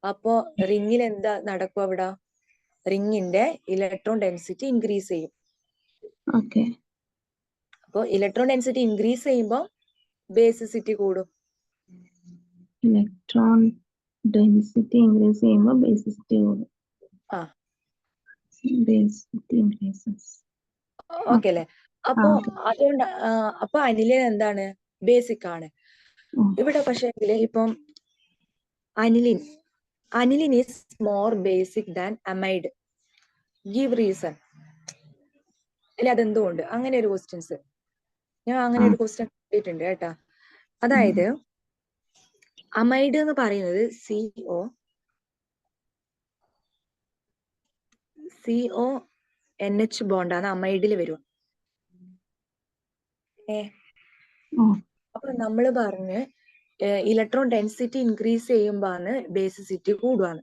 അപ്പോ റിങ്ങിൽ എന്താ നടക്കും? അവിടെ റിങ്ങിന്റെ ഇലക്ട്രോൺ ഡെൻസിറ്റി ഇൻക്രീസ് ചെയ്യും. അപ്പൊ ഇലക്ട്രോൺ ഡെൻസിറ്റി ഇൻക്രീസ് ചെയ്യുമ്പോൾ ബേസിസിറ്റി കൂടും. ഇലക്ട്രോൺ ഡെൻസിറ്റി ഇൻക്രീസ് ചെയ്യുമ്പോൾ ബേസിസിറ്റി കൂടും. ആ ബേസിസിറ്റി ഇൻക്രീസസ്. ഓക്കെ അല്ലേ? അപ്പൊ അതുകൊണ്ട് അപ്പൊ അനിലിൻ എന്താണ്? ബേസിക് ആണ്. ഇവിടെ പക്ഷേ ഇപ്പം aniline is more basic than amide. Give reason. അല്ലെ അതെന്തുകൊണ്ട്? അങ്ങനെ ഒരു ക്വസ്റ്റ്യൻസ് ഞാൻ അങ്ങനെ ഒരു ക്വസ്റ്റ്യൻ കിട്ടിയിട്ടുണ്ട് കേട്ടാ. അതായത് അമൈഡ് എന്ന് പറയുന്നത് CONH ബോണ്ടാണ് അമൈഡിൽ വരും. അപ്പൊ നമ്മള് പറഞ്ഞ് ഇലക്ട്രോൺ ഡെൻസിറ്റി ഇൻക്രീസ് ചെയ്യുമ്പോഴാണ് ബേസിസിറ്റി കൂടുവാണ്.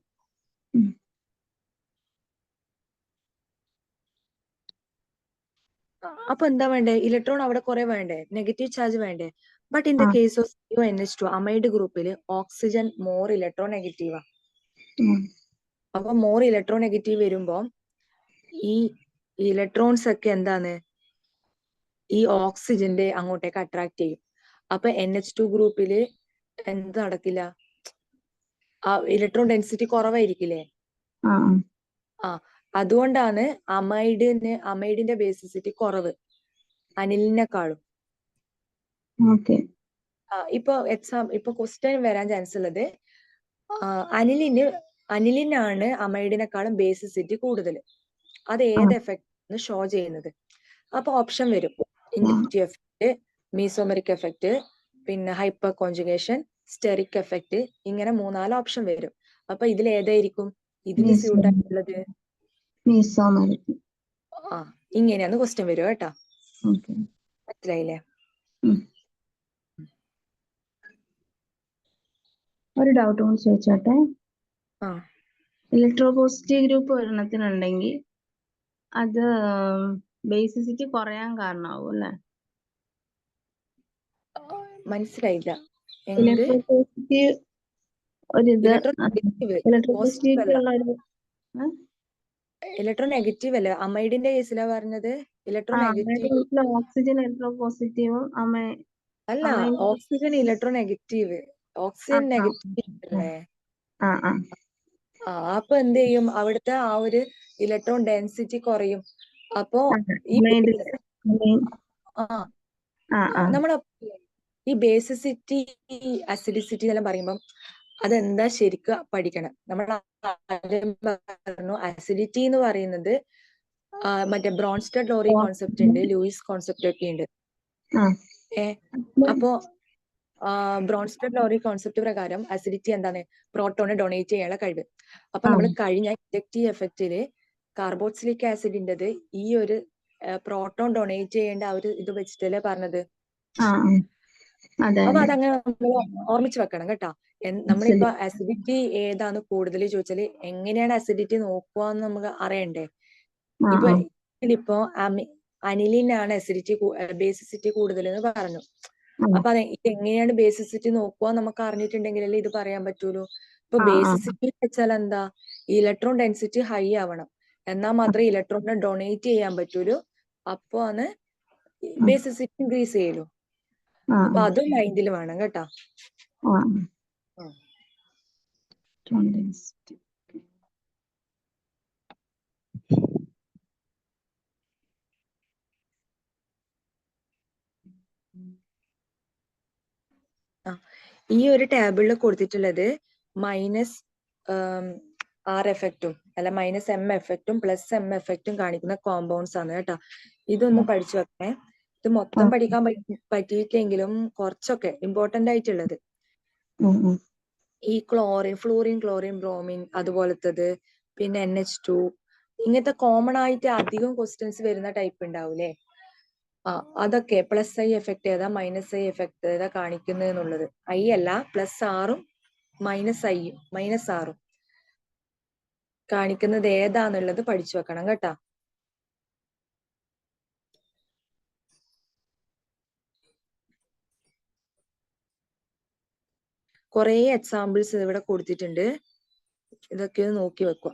അപ്പൊ എന്താ വേണ്ടേ? ഇലക്ട്രോൺ അവിടെ കുറെ വേണ്ടേ? നെഗറ്റീവ് ചാർജ് വേണ്ടേ? But in the case of CONH2 amide ഗ്രൂപ്പിൽ ഓക്സിജൻ മോർ ഇലക്ട്രോ നെഗറ്റീവാ. അപ്പൊ മോർ ഇലക്ട്രോ നെഗറ്റീവ് വരുമ്പോ ഈ ഇലക്ട്രോൺസ് ഒക്കെ എന്താണ് ഈ ഓക്സിജന്റെ അങ്ങോട്ടേക്ക് അട്രാക്ട് ചെയ്യും. അപ്പൊ NH2 ഗ്രൂപ്പില് എന്ത് നടക്കില്ല? ആ ഇലക്ട്രോൺ ഡെൻസിറ്റി കുറവായിരിക്കില്ലേ? അതുകൊണ്ടാണ് അമൈഡിന്റെ ബേസിസിറ്റി കുറവ് അനിലിനെക്കാളും. ഇപ്പൊ ക്വസ്റ്റ്യൻ വരാൻ ചാൻസ് ഉള്ളത് അനിലിനാണ് അമൈഡിനെക്കാളും ബേസിസിറ്റി കൂടുതൽ. അത് ഏത് എഫക്ട് ഷോ ചെയ്യുന്നത്? അപ്പൊ ഓപ്ഷൻ വരും: ഇൻഡക്റ്റീവ് എഫക്ട്, മീസോമെറിക് എഫക്ട്, പിന്നെ ഹൈപ്പർ കോൺജുഗേഷൻ, സ്റ്റെറിക് എഫക്ട്, ഇങ്ങനെ 3-4 ഓപ്ഷൻ വരും. അപ്പൊ ഇതിൽ ഏതായിരിക്കും ഇതിന് സ്യൂട്ട് ആയിട്ടുള്ളത്? ഇങ്ങനെയാണ് ക്വസ്റ്റ്യൻ വരും കേട്ടാ. മനസ്സിലായില്ലേ? ഒരു ഡൗട്ട് കൂടി ചോദിച്ചോട്ടെ. ഇലക്ട്രോപോസിറ്റീവ് ഗ്രൂപ്പ് ഒരെണ്ണത്തിനുണ്ടെങ്കിൽ അത് ബേസിസിറ്റി കുറയാൻ കാരണമാവും അല്ലെ? മനസ്സിലായില്ല. ഇലക്ട്രോപോസിറ്റീവ് ഇലക്ട്രോ നെഗറ്റീവ് അല്ലേ അമൈഡിന്റെ കേസിലാ പറഞ്ഞത്? ഇലക്ട്രോ നെഗറ്റീവ് ഓക്സിജൻ ഇലക്ട്രോപോസിറ്റീവും അല്ല, oxygen electro negative. Oxygen negative അല്ലേ? അപ്പൊ എന്ത് ചെയ്യും? അവിടുത്തെ ആ ഒരു ഇലക്ട്രോൺ ഡെൻസിറ്റി കുറയും. അപ്പോ നമ്മൾ ഈ ബേസിസിറ്റി അസിഡിസിറ്റി എന്നെല്ലാം പറയുമ്പം അതെന്താ ശരിക്കും പഠിക്കണം. നമ്മൾ പറഞ്ഞു അസിഡിറ്റി എന്ന് പറയുന്നത് മറ്റേ ബ്രോൺസ്റ്റഡ് ലോറി കോൺസെപ്റ്റ് ഉണ്ട്, ലൂയിസ് കോൺസെപ്റ്റ് ഒക്കെ ഉണ്ട്. അപ്പോ ബ്രോൺസ്റ്റഡ് ലോറി കോൺസെപ്റ്റ് പ്രകാരം അസിഡിറ്റി എന്താണ്? പ്രോട്ടോണെ ഡൊണേറ്റ് ചെയ്യാനുള്ള കഴിവ്. അപ്പൊ നമ്മൾ കഴിഞ്ഞ ഇൻഡക്റ്റീവ് എഫക്റ്റില് കാർബോക്സിലിക് ആസിഡിൻ്റെത് ഈ ഒരു പ്രോട്ടോൺ ഡൊണേറ്റ് ചെയ്യേണ്ട ആ ഒരു ഇത് വെച്ചിട്ടല്ലേ പറഞ്ഞത്. അപ്പൊ അതങ്ങനെ നമ്മൾ ഓർമ്മിച്ച് വെക്കണം കേട്ടാ. നമ്മളിപ്പോ അസിഡിറ്റി ഏതാണ് കൂടുതൽ ചോദിച്ചാല് എങ്ങനെയാണ് അസിഡിറ്റി നോക്കുവാന്ന് നമുക്ക് അറിയണ്ടേ. ഇപ്പൊ അനിലിനാണ് അസിഡിറ്റി ബേസിസിറ്റി കൂടുതൽ എന്ന് പറഞ്ഞു. അപ്പൊ അത് എങ്ങനെയാണ് ബേസിസിറ്റി നോക്കുക നമുക്ക് അറിഞ്ഞിട്ടുണ്ടെങ്കിലല്ലേ ഇത് പറയാൻ പറ്റൂലൂ. ഇപ്പൊ ബേസിസിറ്റി വെച്ചാൽ എന്താ? ഇലക്ട്രോൺ ഡെൻസിറ്റി ഹൈ ആവണം, എന്നാൽ മാത്രമേ ഇലക്ട്രോണിനെ ഡൊണേറ്റ് ചെയ്യാൻ പറ്റൂലൂ. അപ്പൊ ആണ് ബേസിസിറ്റി ഇൻക്രീസ് ചെയ്യലൂ. അപ്പൊ അതും മൈൻഡിൽ വേണം കേട്ടാ. ഈ ഒരു ടേബിളിൽ കൊടുത്തിട്ടുള്ളത് -R എഫക്റ്റും അല്ല -M എഫക്റ്റും +M എഫക്റ്റും കാണിക്കുന്ന കോമ്പൗണ്ട്സ് ആണ് കേട്ടോ. ഇതൊന്ന് പഠിച്ചു വെക്കണേ. ഇത് മൊത്തം പഠിക്കാൻ പറ്റിയിട്ടെങ്കിലും കുറച്ചൊക്കെ ഇമ്പോർട്ടന്റ് ആയിട്ടുള്ളത് ഈ ഫ്ലൂറിൻ, ക്ലോറിൻ, ബ്രോമിൻ അതുപോലത്തത്, പിന്നെ NH2, ഇങ്ങനത്തെ കോമൺ ആയിട്ട് അധികം ക്വസ്റ്റ്യൻസ് വരുന്ന ടൈപ്പ് ഉണ്ടാവൂലേ, അതൊക്കെ +I എഫക്ട് ഏതാ -I എഫക്ട് ഏതാ കാണിക്കുന്നത് എന്നുള്ളത്. I അല്ല, +R-ഉം -R-ഉം കാണിക്കുന്നത് ഏതാന്നുള്ളത് പഠിച്ചു വെക്കണം കേട്ടാ. കുറേ എക്സാമ്പിൾസ് ഇവിടെ കൊടുത്തിട്ടുണ്ട്, ഇതൊക്കെ നോക്കി വെക്കുക.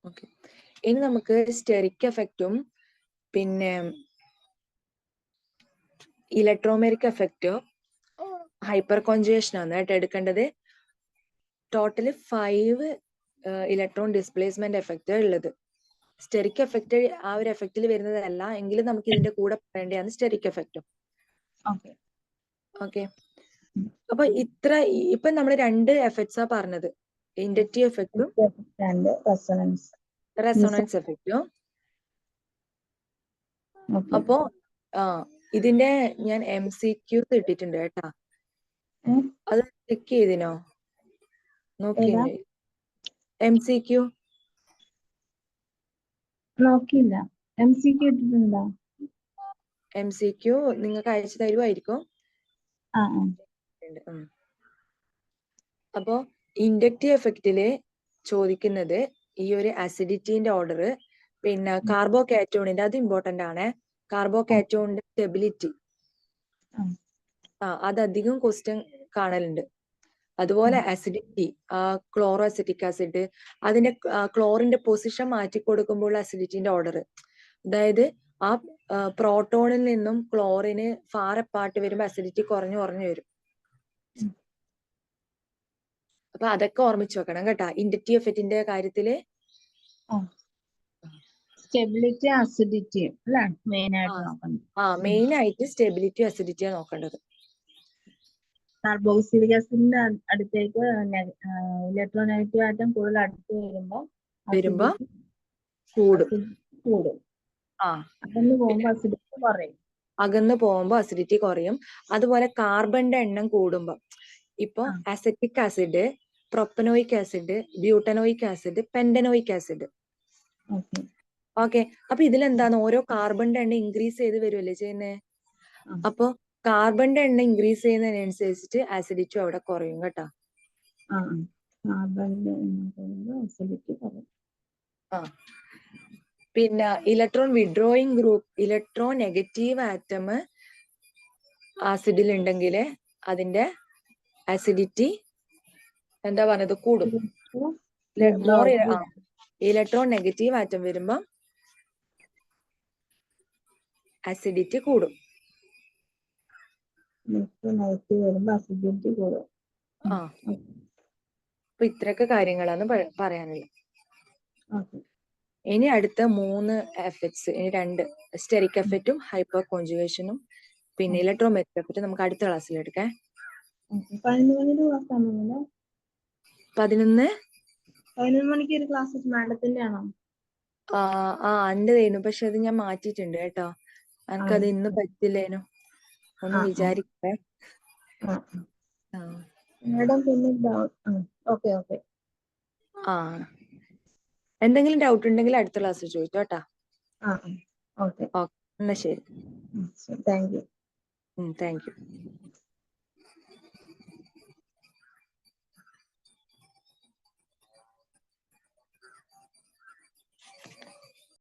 ഓക്കെ. ഇനി നമുക്ക് സ്റ്റെറിക് എഫക്റ്റും പിന്നെ ഇലക്ട്രോമെറിക് എഫക്റ്റോ ഹൈപ്പർ കോൺജുഗേഷൻ ആണ് കേട്ടോ എടുക്കേണ്ടത്. ടോട്ടല് 5 ഇലക്ട്രോൺ ഡിസ്പ്ലേസ്മെന്റ് എഫക്റ്റ് ഉള്ളത്. സ്റ്റെറിക് എഫക്റ്റ് ആ ഒരു എഫക്റ്റിൽ വരുന്നതല്ല എങ്കിലും നമുക്ക് ഇതിന്റെ കൂടെ പറയേണ്ടതാണ് സ്റ്റെറിക് എഫക്റ്റും. ഓക്കെ. ഓക്കെ. അപ്പൊ ഇപ്പൊ നമ്മൾ 2 എഫക്ട്സാ പറഞ്ഞത്, ഇൻഡക്റ്റീവ് എഫക്റ്റും റെസൊണൻസ് എഫക്റ്റും. അപ്പോ ഇതിന്റെ ഞാൻ MCQ ഇട്ടിട്ടുണ്ട് കേട്ടാ, അത് ചെക്ക് ചെയ്തിനോ? നോക്കിയോ? MCQ നോക്കിയില്ല. MCQ ഇട്ടിട്ടുണ്ടോ? MCQ നിങ്ങൾക്ക് അയച്ചു തരുമായിരിക്കും. അപ്പോ ഇൻഡക്റ്റീവ് എഫക്റ്റില് ചോദിക്കുന്നത് ഈ ഒരു അസിഡിറ്റിന്റെ ഓർഡർ, പിന്നെ കാർബോ കാറ്റോണിന്റെ, അത് ഇമ്പോർട്ടന്റ് ആണ്. കാർബോ കാറ്റോണിന്റെ സ്റ്റെബിലിറ്റി അതധികം ക്വസ്റ്റ്യൻ കാണലുണ്ട്. അതുപോലെ അസിഡിറ്റി, ക്ലോറോ അസിറ്റിക് ആസിഡ്, അതിന്റെ ക്ലോറിന്റെ പൊസിഷൻ മാറ്റി കൊടുക്കുമ്പോൾ അസിഡിറ്റിന്റെ ഓർഡർ, അതായത് ആ പ്രോട്ടോണിൽ നിന്നും ക്ലോറിന് ഫാർ അപ്പാർട്ട് വരുമ്പോൾ അസിഡിറ്റി കുറഞ്ഞു വരും. അപ്പൊ അതൊക്കെ ഓർമ്മിച്ച് വെക്കണം കേട്ടാ ഇൻഡക്റ്റീവ് എഫക്റ്റിന്റെ കാര്യത്തില്. സ്റ്റെബിലിറ്റി അസിഡിറ്റി അല്ലേ മെയിൻ ആയിട്ട് നോക്കേണ്ടത്. മെയിൻ ആയിട്ട് സ്റ്റെബിലിറ്റി അസിഡിറ്റിയാണ് നോക്കേണ്ടത്. കാർബോക്സിലിക് ആസിഡിന്റെ അടുത്തേക്ക് ഇലക്ട്രോനെഗറ്റീവ് ആറ്റം കൂടുതൽ അടുത്ത് വരുമ്പോ കൂടും. അകന്നു പോകുമ്പോ അസിഡിറ്റി കുറയും. അതുപോലെ കാർബണിന്റെ എണ്ണം കൂടുമ്പോ, ഇപ്പൊ acetic acid, propanoic acid, butanoic acid, pentanoic acid. Okay. അപ്പൊ ഇതിലെന്താണ് ഓരോ കാർബണിന്റെ എണ്ണം ഇൻക്രീസ് ചെയ്ത് വരുമല്ലേ ചെയ്യുന്നേ. അപ്പൊ കാർബണിന്റെ എണ്ണം ഇൻക്രീസ് ചെയ്യുന്നതിനനുസരിച്ചിട്ട് ആസിഡിറ്റി അവിടെ കുറയും കേട്ടോ. പിന്നെ electron withdrawing group, electron negative atom ആസിഡിൽ ഉണ്ടെങ്കിൽ അതിന്റെ ആസിഡിറ്റി എന്താ പറഞ്ഞത് കൂടും. ഇലക്ട്രോൺ നെഗറ്റീവ് ആറ്റം വരുമ്പോ അസിഡിറ്റി കൂടും. അപ്പൊ ഇത്രയൊക്കെ കാര്യങ്ങളാണ് പറയാനുള്ളത്. ഇനി അടുത്ത 3 എഫക്ട്സ്, ഇനി 2 സ്റ്റെറിക് എഫക്റ്റും ഹൈപ്പർ കോൺജുഗേഷനും പിന്നെ ഇലക്ട്രോമെറിക് എഫക്റ്റും നമുക്ക് അടുത്ത ക്ലാസ്സിൽ എടുക്കാം. 11 മണിക്ക് ഒരു ക്ലാസ് മാഡത്തിന്റെ ആണോ? എന്റേതായിരുന്നു, പക്ഷെ അത് ഞാൻ മാറ്റിയിട്ടുണ്ട് കേട്ടോ. എനിക്കത് ഇന്ന് പറ്റില്ലേനു, ഒന്ന് വിചാരിക്കട്ടെ. എന്തെങ്കിലും ഡൗട്ട് ഉണ്ടെങ്കിൽ അടുത്ത ക്ലാസ്സിൽ ചോദിച്ചോ കേട്ടാ. ഓക്കെ. എന്നാ ശരി. Thank you. Thank you.